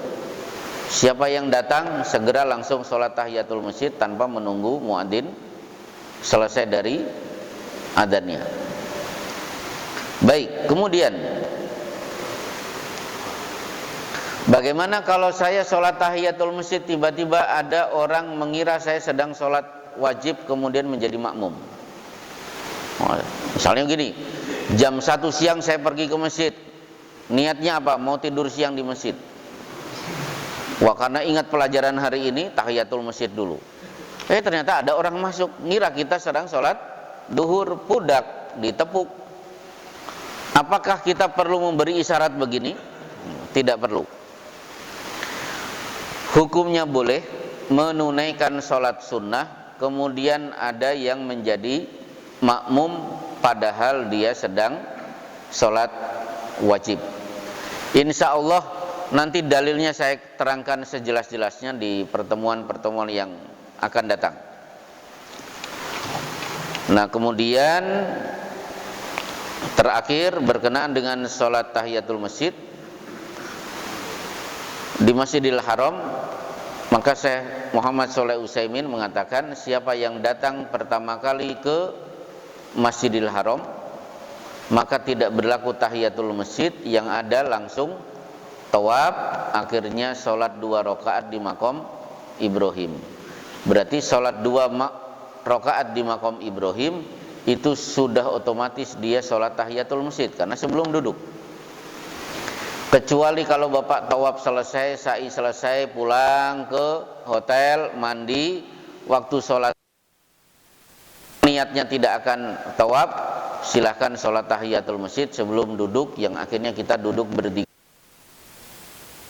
Speaker 1: Siapa yang datang segera langsung sholat tahiyatul masjid tanpa menunggu muadzin selesai dari adzannya. Baik, kemudian bagaimana kalau saya sholat tahiyatul masjid tiba-tiba ada orang mengira saya sedang sholat wajib kemudian menjadi makmum? Misalnya gini, jam 1 siang saya pergi ke masjid, niatnya apa? Mau tidur siang di masjid. Wah, karena ingat pelajaran hari ini tahiyatul masjid dulu. Ternyata ada orang masuk, ngira kita sedang sholat duhur, pudak, ditepuk. Apakah kita perlu memberi isyarat begini? Tidak perlu. Hukumnya boleh menunaikan sholat sunnah, kemudian ada yang menjadi makmum padahal dia sedang sholat wajib. Insya Allah nanti dalilnya saya terangkan sejelas-jelasnya di pertemuan-pertemuan yang akan datang. Nah, kemudian terakhir berkenaan dengan sholat tahiyatul masjid di Masjidil Haram, maka Syekh Muhammad Shalih Utsaimin mengatakan, siapa yang datang pertama kali ke Masjidil Haram maka tidak berlaku tahiyatul masjid, yang ada langsung tawaf, akhirnya sholat 2 rakaat di maqam Ibrahim. Berarti sholat 2 rakaat di maqam Ibrahim itu sudah otomatis dia sholat tahiyatul masjid karena sebelum duduk. Kecuali kalau bapak tawaf selesai, sa'i selesai, pulang ke hotel, mandi, waktu sholat niatnya tidak akan tawaf, silahkan sholat tahiyatul masjid sebelum duduk, yang akhirnya kita duduk berdiri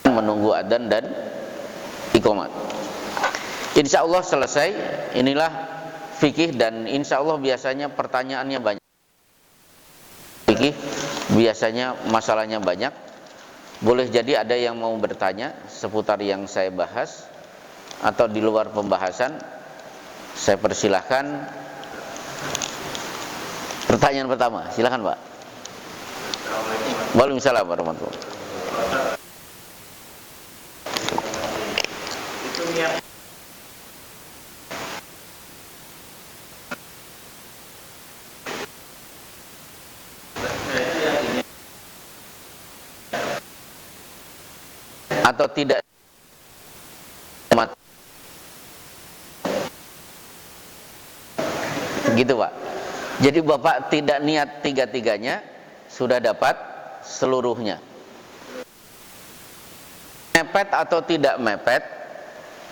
Speaker 1: menunggu adzan dan iqamat. Insya Allah selesai. Inilah fikih, dan insya Allah biasanya pertanyaannya banyak. Fikih biasanya masalahnya banyak. Boleh jadi ada yang mau bertanya seputar yang saya bahas atau di luar pembahasan. Saya persilahkan. Pertanyaan pertama, silakan Pak. Waalaikumsalam warahmatullahi wabarakatuh. Atau tidak gitu Pak. Jadi Bapak tidak niat tiga-tiganya, sudah dapat seluruhnya. Mepet atau tidak mepet,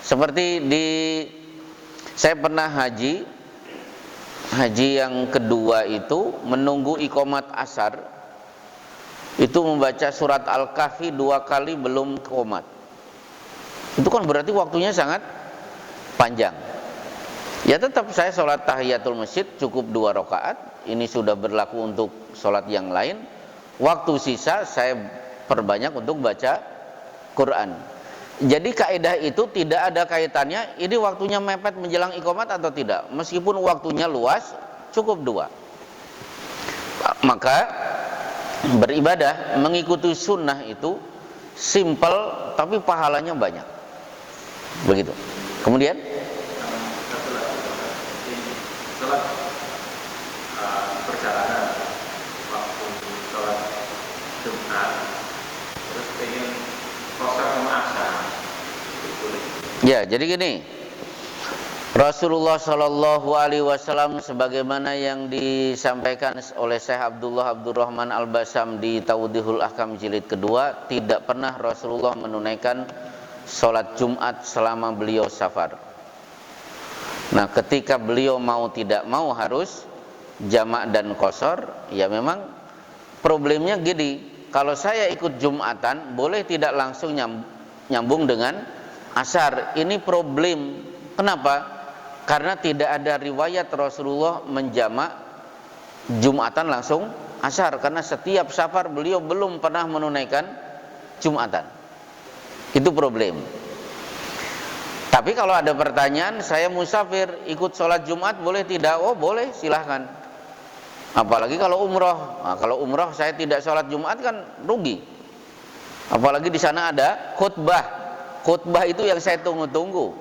Speaker 1: seperti saya pernah haji yang kedua itu menunggu iqamat asar, itu membaca surat Al-Kahfi 2 kali belum qomat. Itu kan berarti waktunya sangat panjang. Ya tetap saya sholat tahiyatul masjid cukup 2 rakaat. Ini sudah berlaku untuk sholat yang lain. Waktu sisa saya perbanyak untuk baca Quran. Jadi kaidah itu tidak ada kaitannya ini waktunya mepet menjelang iqamat atau tidak. Meskipun waktunya luas, cukup 2. Maka beribadah mengikuti sunnah itu simple tapi pahalanya banyak. Begitu. Kemudian
Speaker 2: sholat perjalanan waktu sholat Jumat,
Speaker 1: Ya, jadi gini. Rasulullah Shallallahu Alaihi Wasallam sebagaimana yang disampaikan oleh Syekh Abdullah Abdurrahman Al-Basam di Tawdihul Ahkam jilid kedua, tidak pernah Rasulullah menunaikan sholat Jumat selama beliau safar. Nah, ketika beliau mau tidak mau harus jamak dan qashar, ya memang problemnya gini, kalau saya ikut Jumatan boleh tidak langsung nyambung dengan asar. Ini problem. Kenapa? Karena tidak ada riwayat Rasulullah menjamak Jumatan langsung asar, karena setiap safar beliau belum pernah menunaikan Jumatan. Itu problem. Tapi kalau ada pertanyaan, saya musafir ikut sholat Jumat boleh tidak? Oh boleh, silahkan. Apalagi kalau umroh. Nah, kalau umroh saya tidak sholat Jumat kan rugi. Apalagi di sana ada khutbah. Khutbah itu yang saya tunggu-tunggu.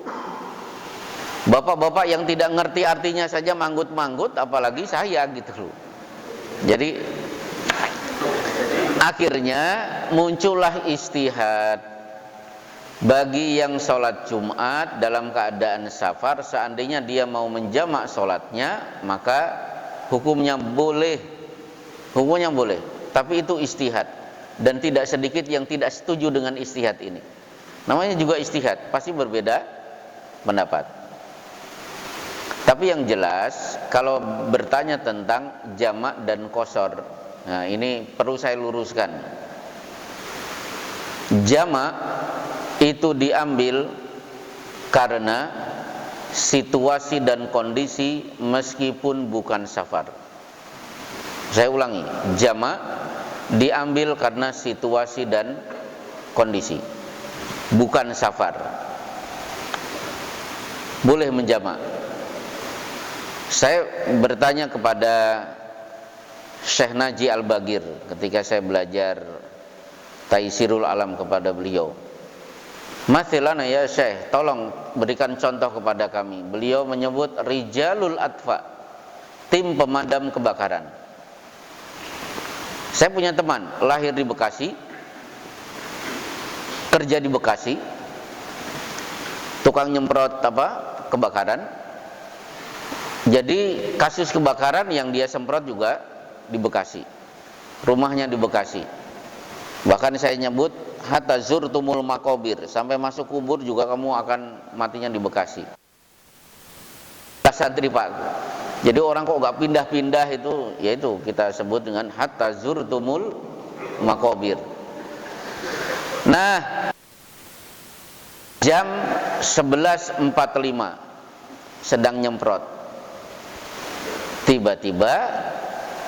Speaker 1: Bapak-bapak yang tidak ngerti artinya saja manggut-manggut, apalagi saya gitu loh. Jadi akhirnya muncullah istihad bagi yang sholat Jumat dalam keadaan safar. Seandainya dia mau menjamak sholatnya, maka hukumnya boleh, tapi itu istihad, dan tidak sedikit yang tidak setuju dengan istihad ini. Namanya juga istihad, pasti berbeda pendapat. Tapi yang jelas, kalau bertanya tentang jamak dan qashar, nah ini perlu saya luruskan. Jamak itu diambil karena situasi dan kondisi meskipun bukan safar. Saya ulangi, jamak diambil karena situasi dan kondisi, bukan safar. Boleh menjamak. Saya bertanya kepada Syekh Naji Al-Bagir ketika saya belajar Taisirul Alam kepada beliau. Mathilana ya Syekh, tolong berikan contoh kepada kami. Beliau menyebut Rijalul Atfa, tim pemadam kebakaran. Saya punya teman lahir di Bekasi, kerja di Bekasi, tukang nyemprot kebakaran. Jadi kasus kebakaran yang dia semprot juga di Bekasi, rumahnya di Bekasi. Bahkan saya nyebut hatta zurtumul makobir, sampai masuk kubur juga kamu akan matinya di Bekasi. Santri Pak. Jadi orang kok gak pindah-pindah itu, yaitu kita sebut dengan hatta zurtumul makobir. Nah, jam 11.45 sedang nyemprot. Tiba-tiba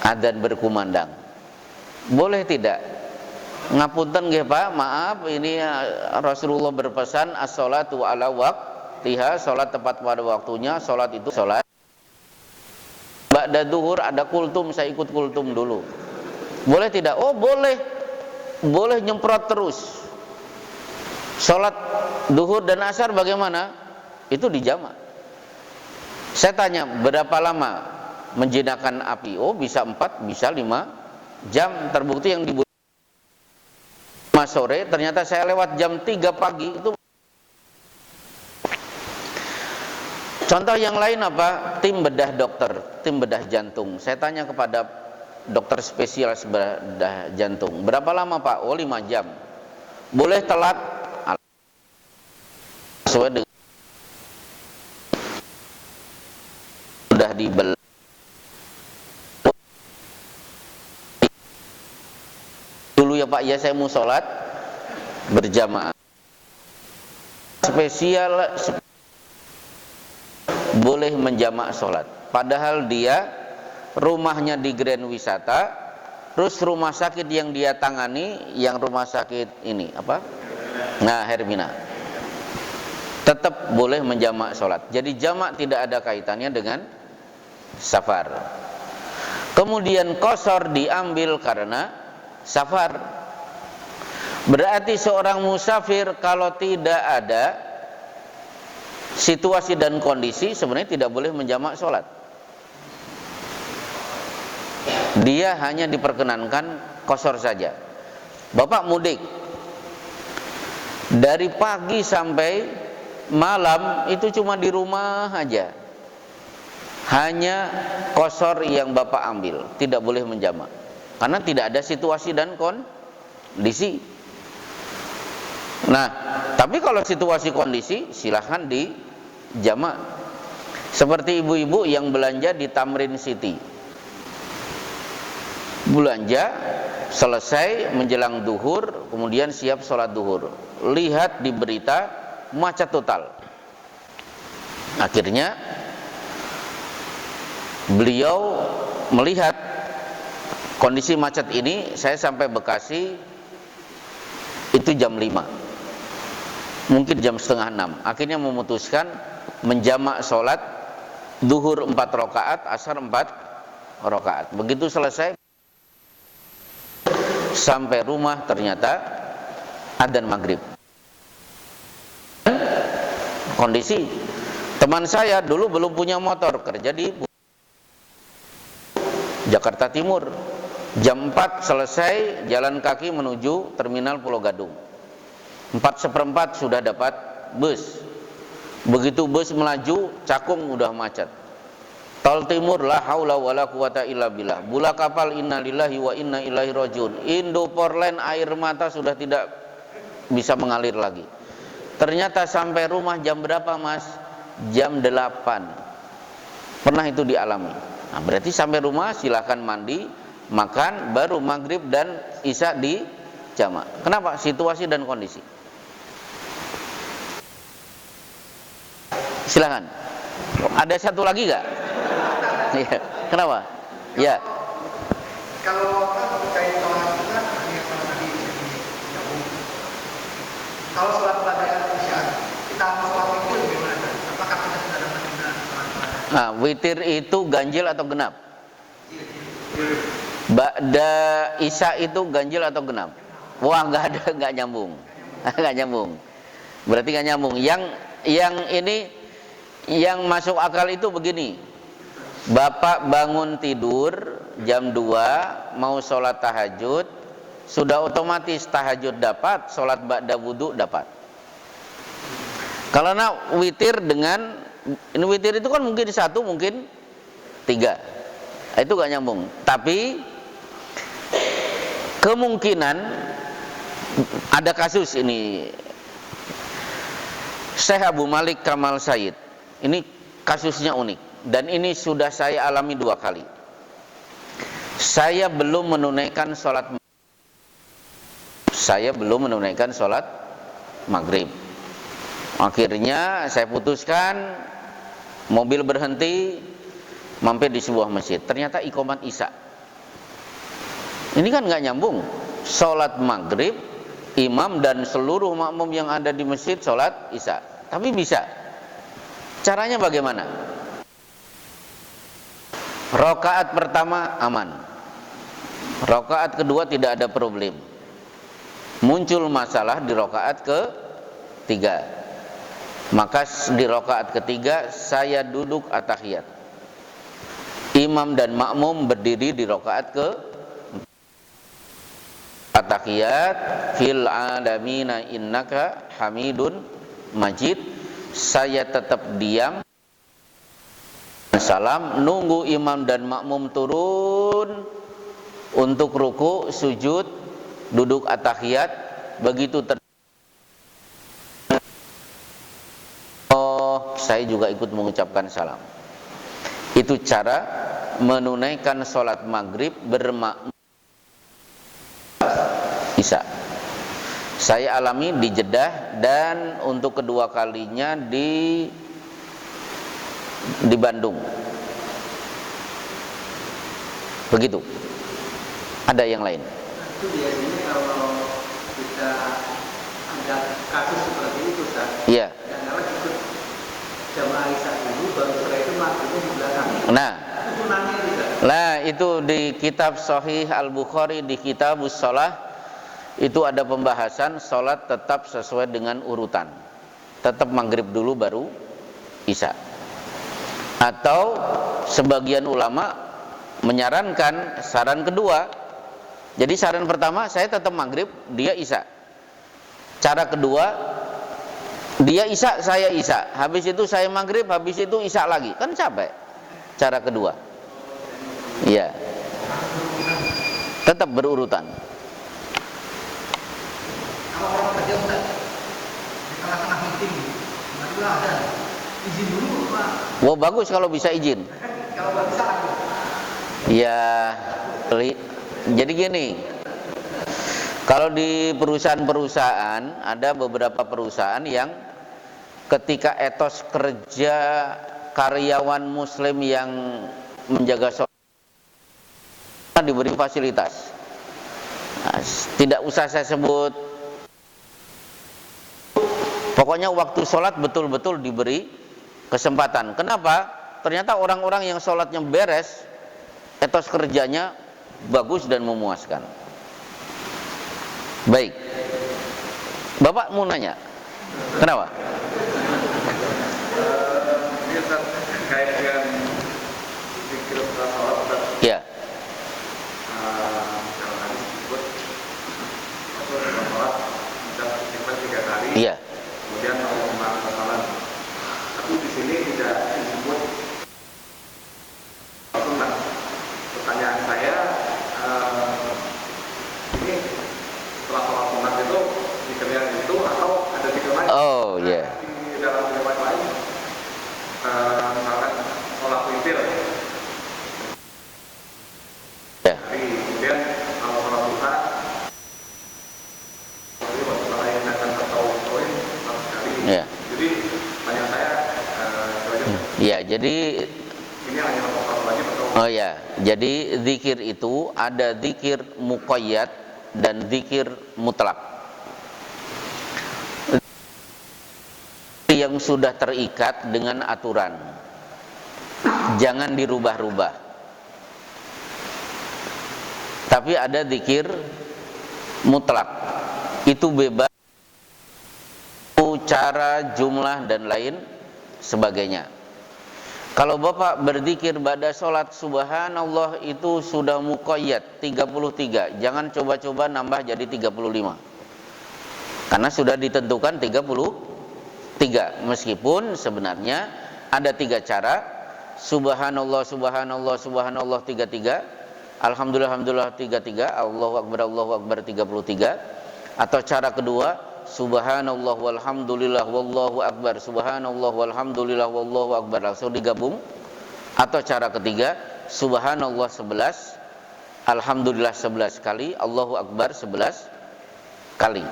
Speaker 1: adzan berkumandang. Boleh tidak? Ngapunten nggih Pak, maaf ini Rasulullah berpesan as-sholatu ala waqtiha, salat tepat pada waktunya, salat itu salat. Ba'da duhur ada kultum, saya ikut kultum dulu. Boleh tidak? Oh boleh. Boleh nyemprot terus. Salat duhur dan asar bagaimana? Itu dijamak. Saya tanya, berapa lama menjinakkan api? Oh bisa 4, bisa 5 jam. Terbukti yang di sore, ternyata saya lewat jam 3 pagi itu. Contoh yang lain apa? Tim bedah dokter, tim bedah jantung. Saya tanya kepada dokter spesialis bedah jantung, berapa lama Pak? Oh 5 jam. Boleh telat sesuai dengan sudah dibeli. Dulu ya Pak, ya saya mau sholat berjamaah spesial, boleh menjamak sholat. Padahal dia rumahnya di Grand Wisata, terus rumah sakit yang dia tangani, yang rumah sakit ini apa? Nah Hermina, tetap boleh menjamak sholat. Jadi jamak tidak ada kaitannya dengan safar. Kemudian qashar diambil karena safar. Berarti seorang musafir kalau tidak ada situasi dan kondisi sebenarnya tidak boleh menjamak sholat. Dia hanya diperkenankan qashar saja. Bapak mudik dari pagi sampai malam itu cuma di rumah aja, hanya qashar yang Bapak ambil, tidak boleh menjamak karena tidak ada situasi dan kondisi. Nah, tapi kalau situasi kondisi silahkan dijamak. Seperti ibu-ibu yang belanja di Tamrin City, belanja selesai menjelang duhur, kemudian siap sholat duhur, lihat di berita macet total. Akhirnya beliau melihat kondisi macet ini, saya sampai Bekasi itu jam 5, mungkin jam setengah 6. Akhirnya memutuskan menjamak sholat duhur 4 rakaat, asar 4 rakaat. Begitu selesai sampai rumah ternyata adzan maghrib. Kondisi teman saya dulu belum punya motor, kerja di Jakarta Timur, jam 4 selesai jalan kaki menuju terminal Pulau Gadung, 4:15 sudah dapat bus. Begitu bus melaju, Cakung udah macet. Tol Timur la haula wala quwata illa billah. Bula kapal innalillahi wa inna ilaihi rajiun. Indoporland air mata sudah tidak bisa mengalir lagi. Ternyata sampai rumah jam berapa, Mas? Jam 8. Pernah itu dialami. Nah, berarti sampai rumah silahkan mandi, makan, baru maghrib dan isya dijamak. Kenapa? Situasi dan kondisi. Silakan. Ada satu lagi gak? Iya. Kenapa? Ya.
Speaker 2: Kalau terkait sholat kita, kalau sholat pada isya, kita mau sholat witir bagaimana? Apakah kita sudah dapat sholat pada?
Speaker 1: Nah, witir itu ganjil atau genap? Ba'da isya itu ganjil atau genap? Wah, nggak nyambung. Nggak nyambung. Berarti nggak nyambung. Yang ini yang masuk akal itu begini. Bapak bangun tidur jam 2 mau sholat tahajud, sudah otomatis tahajud dapat, sholat ba'da wudu dapat. Kalau nak witir dengan ini, witir itu kan mungkin 1, mungkin 3, itu gak nyambung. Tapi kemungkinan ada kasus ini, Syekh Abu Malik Kamal Said, ini kasusnya unik dan ini sudah saya alami 2 kali. Saya belum menunaikan sholat maghrib. Akhirnya saya putuskan, mobil berhenti, mampir di sebuah masjid. Ternyata iqamat isya. Ini kan nggak nyambung. Sholat maghrib, imam dan seluruh makmum yang ada di masjid sholat isya. Tapi bisa. Caranya bagaimana? Rakaat pertama aman, rakaat kedua tidak ada problem. Muncul masalah di rakaat ketiga, maka di rakaat ketiga saya duduk at-tahiyat, imam dan makmum berdiri di rakaat ke at-tahiyat, fil alamina innaka hamidun majid. Saya tetap diam, salam, nunggu imam dan makmum turun untuk ruku, sujud, duduk at-tahiyat. Begitu saya juga ikut mengucapkan salam. Itu cara menunaikan sholat maghrib bermakmum isya. Saya alami di Jeddah dan untuk kedua kalinya di Bandung. Begitu. Ada yang lain?
Speaker 2: Itu biasanya kalau kita ada kasus seperti itu, Ustaz.
Speaker 1: Iya.
Speaker 2: Kadang-kadang ikut jamaah isya dulu, baru setelah itu maghribnya di belakang.
Speaker 1: Nah,
Speaker 2: itu sunahnya juga.
Speaker 1: Nah, itu di kitab Sahih Al-Bukhari di Kitabus Shalah itu ada pembahasan sholat tetap sesuai dengan urutan. Tetap maghrib dulu baru isya. Atau sebagian ulama menyarankan saran kedua. Jadi saran pertama saya tetap maghrib, dia isya. Cara kedua Dia isya, saya isya, habis itu saya maghrib, habis itu isya lagi, kan capek. Cara kedua, iya, tetap berurutan.
Speaker 2: Kalau orang kerja Ustaz, di tengah-tengah meeting, tiba-tiba ada izin dulu Pak.
Speaker 1: Wah, bagus kalau bisa izin.
Speaker 2: Kalau nggak bisa lagi.
Speaker 1: Ya, jadi gini, kalau di perusahaan-perusahaan ada beberapa perusahaan yang ketika etos kerja karyawan muslim yang menjaga sholat diberi fasilitas. Nah, tidak usah saya sebut, pokoknya waktu sholat betul-betul diberi kesempatan. Kenapa? Ternyata orang-orang yang sholatnya beres, etos kerjanya bagus dan memuaskan. Baik, Bapak mau nanya, kenapa?
Speaker 3: Ini Ustaz, terkait dengan zikir setelah sholat Ustaz.
Speaker 1: Ya,
Speaker 3: Dalam hadis disebut waktu setelah sholat bisa istighfar 3 kali.
Speaker 1: iya.
Speaker 3: Kemudian Allahumma salam. Tapi di sini tidak disebut sunnah. Pertanyaan saya, ini setelah sholat sunat itu zikirnya itu atau ada zikir lain?
Speaker 1: Oh, iya.
Speaker 3: Di dalam riwayat lain, misalkan sholat witir.
Speaker 1: Ya.
Speaker 3: Kemudian kalau sholat duha, jadi waktu lain akan atau poin satu kali.
Speaker 1: Ya.
Speaker 3: Jadi tanya saya,
Speaker 1: Ya, jadi
Speaker 3: ini hanya satu lagi atau?
Speaker 1: oh ya, jadi zikir itu ada zikir muqayyad dan zikir mutlak. Yang sudah terikat dengan aturan, jangan dirubah-rubah. Tapi ada zikir mutlak, itu bebas, cara, jumlah dan lain sebagainya. Kalau Bapak berzikir pada sholat subhanallah itu sudah muqayyad 33, jangan coba-coba nambah jadi 35, karena sudah ditentukan 33. Meskipun sebenarnya ada 3 cara, subhanallah subhanallah subhanallah 33, alhamdulillah alhamdulillah 33, Allahu akbar 33, atau cara kedua subhanallah walhamdulillah wallahu akbar, subhanallah walhamdulillah wallahu akbar, langsung digabung. Atau cara ketiga subhanallah 11, alhamdulillah 11 kali, Allahu akbar 11 kali.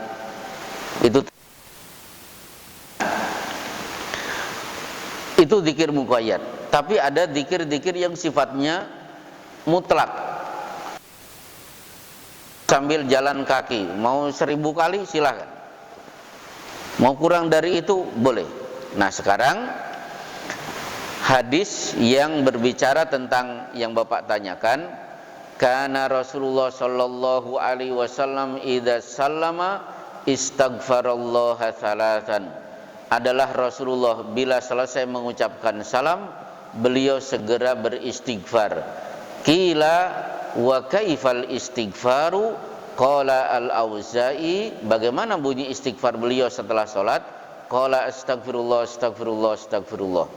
Speaker 1: Itu zikir muqayyad. Tapi ada zikir-zikir yang sifatnya mutlak, sambil jalan kaki, mau 1000 kali silahkan, mau kurang dari itu boleh. Nah, sekarang hadis yang berbicara tentang yang Bapak tanyakan, kana Rasulullah sallallahu alaihi wasallam idza sallama istaghfarallaha thalathan. Adalah Rasulullah bila selesai mengucapkan salam, beliau segera beristighfar. Qila wa kaifal istighfaru? Qala al-Auza'i, bagaimana bunyi istighfar beliau setelah sholat? Qala astagfirullah astagfirullah astagfirullah.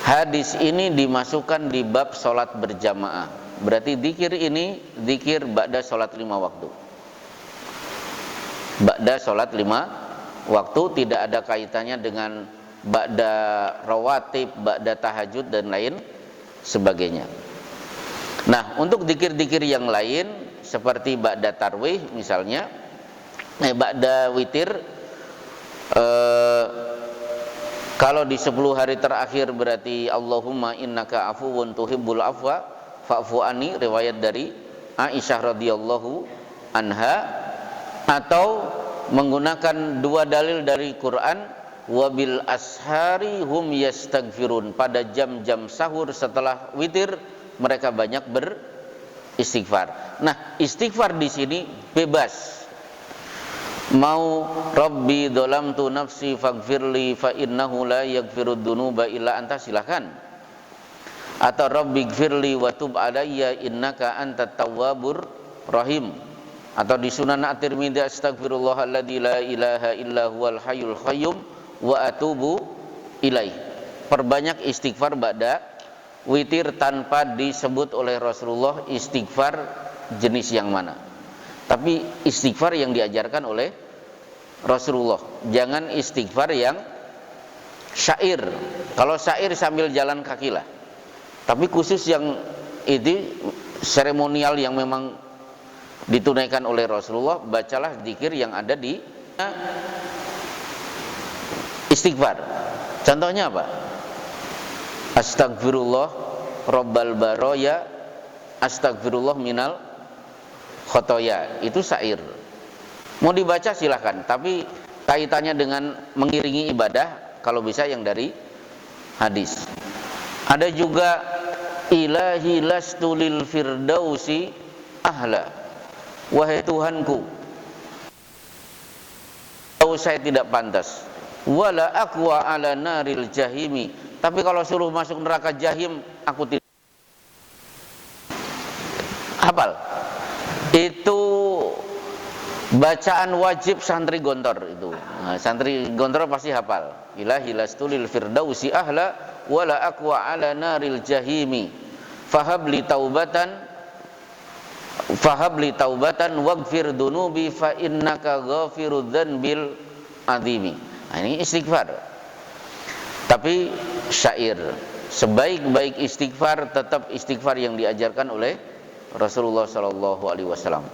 Speaker 1: Hadis ini dimasukkan di bab sholat berjamaah. Berarti zikir ini zikir ba'da sholat 5 waktu. Ba'da sholat 5 waktu, tidak ada kaitannya dengan ba'da rawatib, ba'da tahajud dan lain sebagainya. Nah, untuk zikir-zikir yang lain seperti ba'da tarwih misalnya, ba'da witir, kalau di 10 hari terakhir berarti Allahumma innaka afuwun tuhibbul afwa fa'fu anni, riwayat dari Aisyah radhiyallahu anha. Atau menggunakan 2 dalil dari Quran, wabil ashari hum yastaghfirun, pada jam-jam sahur setelah witir mereka banyak beristighfar. Nah, istighfar di sini bebas. Mau Rabbi dzalamtu nafsi faghfirli fa innahu la yaghfirud dzunuba illa anta, silakan. Atau Rabbi ighfirli wa tub alayya innaka antat tawwabur rahim. Atau di Sunan At-Tirmidzi astaghfirullahalladzi la ilaha illa huwal hayyul qayyum wa atubu ilaih. Perbanyak istighfar ba'da witir tanpa disebut oleh Rasulullah istighfar jenis yang mana. Tapi istighfar yang diajarkan oleh Rasulullah. Jangan istighfar yang syair. Kalau syair sambil jalan kaki lah. Tapi khusus yang itu seremonial yang memang ditunaikan oleh Rasulullah, bacalah zikir yang ada di istighfar. Contohnya apa? Astagfirullah Rabbal baroya, astagfirullah minal khotoya. Itu syair. Mau dibaca silahkan, tapi kaitannya dengan mengiringi ibadah kalau bisa yang dari hadis. Ada juga ilahi lastu lil firdausi ahla, wahai Tuhanku, saya tidak pantas, wala aqwa ala naril jahimi, tapi kalau suruh masuk neraka jahim aku tidak. Hafal. Itu bacaan wajib santri gontor itu. Nah, santri gontor pasti hafal. Ilahi lastu lil firdausi ahla wala aqwa ala naril jahimi fahabli taubatan waghfir dunubi fa innaka ghafirudz dzanbil adzimi. Nah, ini istighfar. Tapi syair. Sebaik-baik istighfar tetap istighfar yang diajarkan oleh Rasulullah sallallahu alaihi wasallam.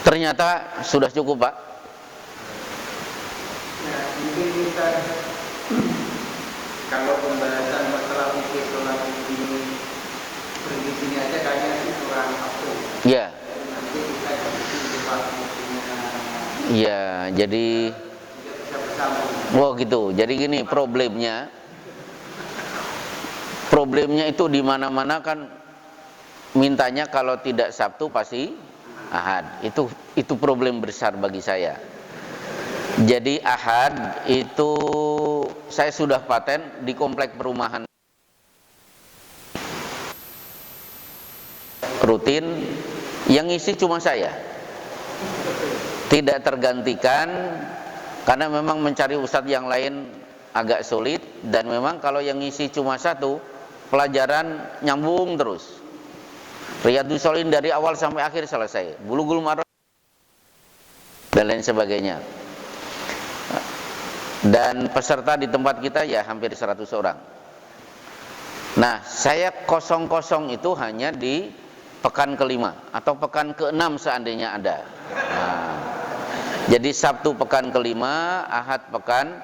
Speaker 1: Ternyata sudah cukup, Pak.
Speaker 3: Ya, mungkin kita kalau pembahasan masalah fikih sholat ini berhenti sini aja kayaknya sih kurang aku.
Speaker 1: Ya.
Speaker 3: Nanti kita diskusi di depan punya.
Speaker 1: Ya, jadi
Speaker 3: Tidak bisa bersambung.
Speaker 1: oh gitu. Jadi gini problemnya itu di mana-mana kan mintanya kalau tidak Sabtu pasti Ahad. Itu problem besar bagi saya. Jadi Ahad itu saya sudah paten di komplek perumahan rutin, yang isi cuma saya. Tidak tergantikan karena memang mencari ustadz yang lain agak sulit, dan memang kalau yang isi cuma satu, pelajaran nyambung terus. Riyadhus Shalihin dari awal sampai akhir selesai. Bulughul Maram dan lain sebagainya. Dan peserta di tempat kita ya hampir 100 orang. Nah, saya kosong-kosong itu hanya di pekan kelima atau pekan keenam seandainya ada. Nah, jadi Sabtu pekan kelima, Ahad pekan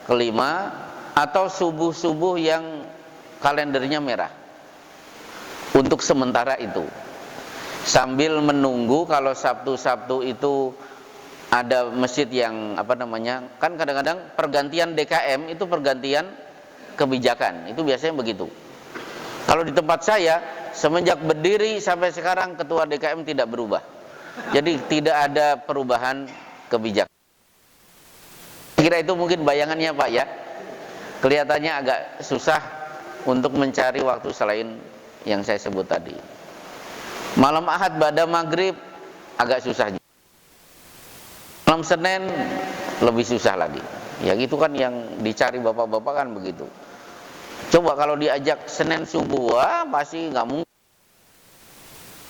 Speaker 1: kelima, atau subuh-subuh yang kalendernya merah. Untuk sementara itu, sambil menunggu kalau Sabtu-Sabtu itu ada masjid yang kan kadang-kadang pergantian DKM itu pergantian kebijakan, itu biasanya begitu. Kalau di tempat saya semenjak berdiri sampai sekarang ketua DKM tidak berubah, jadi tidak ada perubahan kebijakan. Kira itu mungkin bayangannya, Pak, ya. Kelihatannya agak susah untuk mencari waktu selain yang saya sebut tadi. Malam Ahad ba'da maghrib agak susah. Malam Senin lebih susah lagi. Ya itu kan yang dicari bapak-bapak kan begitu. Coba kalau diajak Senin subuh, wah pasti nggak mungkin.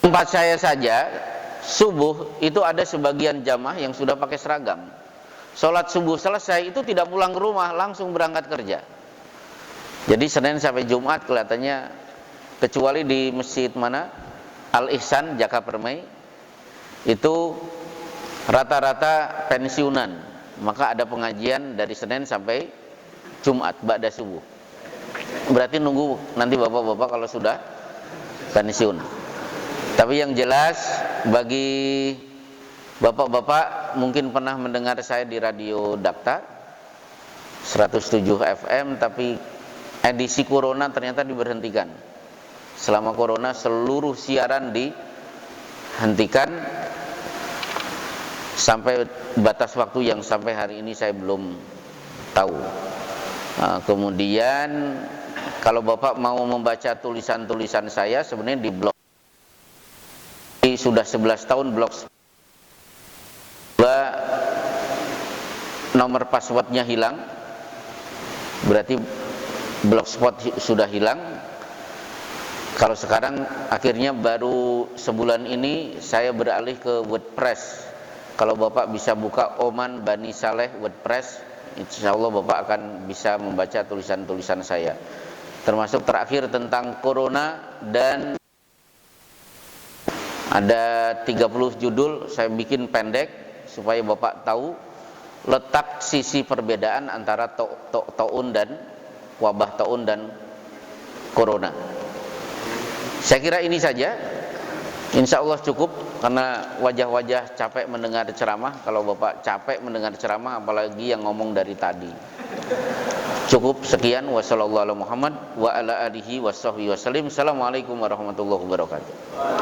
Speaker 1: Tempat saya saja subuh itu ada sebagian jamaah yang sudah pakai seragam. Sholat subuh selesai itu tidak pulang ke rumah, langsung berangkat kerja. Jadi Senin sampai Jumat kelihatannya, kecuali di masjid mana, Al Ihsan Jaka Permai, itu rata-rata pensiunan, maka ada pengajian dari Senin sampai Jumat ba'da subuh. Berarti nunggu nanti bapak-bapak kalau sudah pensiun. Tapi yang jelas bagi bapak-bapak mungkin pernah mendengar saya di Radio Dakta 107 FM, tapi edisi Corona ternyata diberhentikan. Selama Corona seluruh siaran dihentikan sampai batas waktu yang sampai hari ini saya belum tahu. Nah, kemudian kalau Bapak mau membaca tulisan-tulisan saya sebenarnya di blog, sudah 11 tahun blog nomor passwordnya hilang, berarti blogspot sudah hilang. Kalau sekarang akhirnya baru sebulan ini saya beralih ke WordPress. Kalau Bapak bisa buka Oman Bani Saleh WordPress, insya Allah Bapak akan bisa membaca tulisan-tulisan saya. Termasuk terakhir tentang corona, dan ada 30 judul saya bikin pendek supaya Bapak tahu letak sisi perbedaan antara taun dan wabah taun dan corona. Saya kira ini saja. Insya Allah cukup, karena wajah-wajah capek mendengar ceramah. Kalau Bapak capek mendengar ceramah, apalagi yang ngomong dari tadi. Cukup sekian. Wassalamualaikum warahmatullahi wabarakatuh.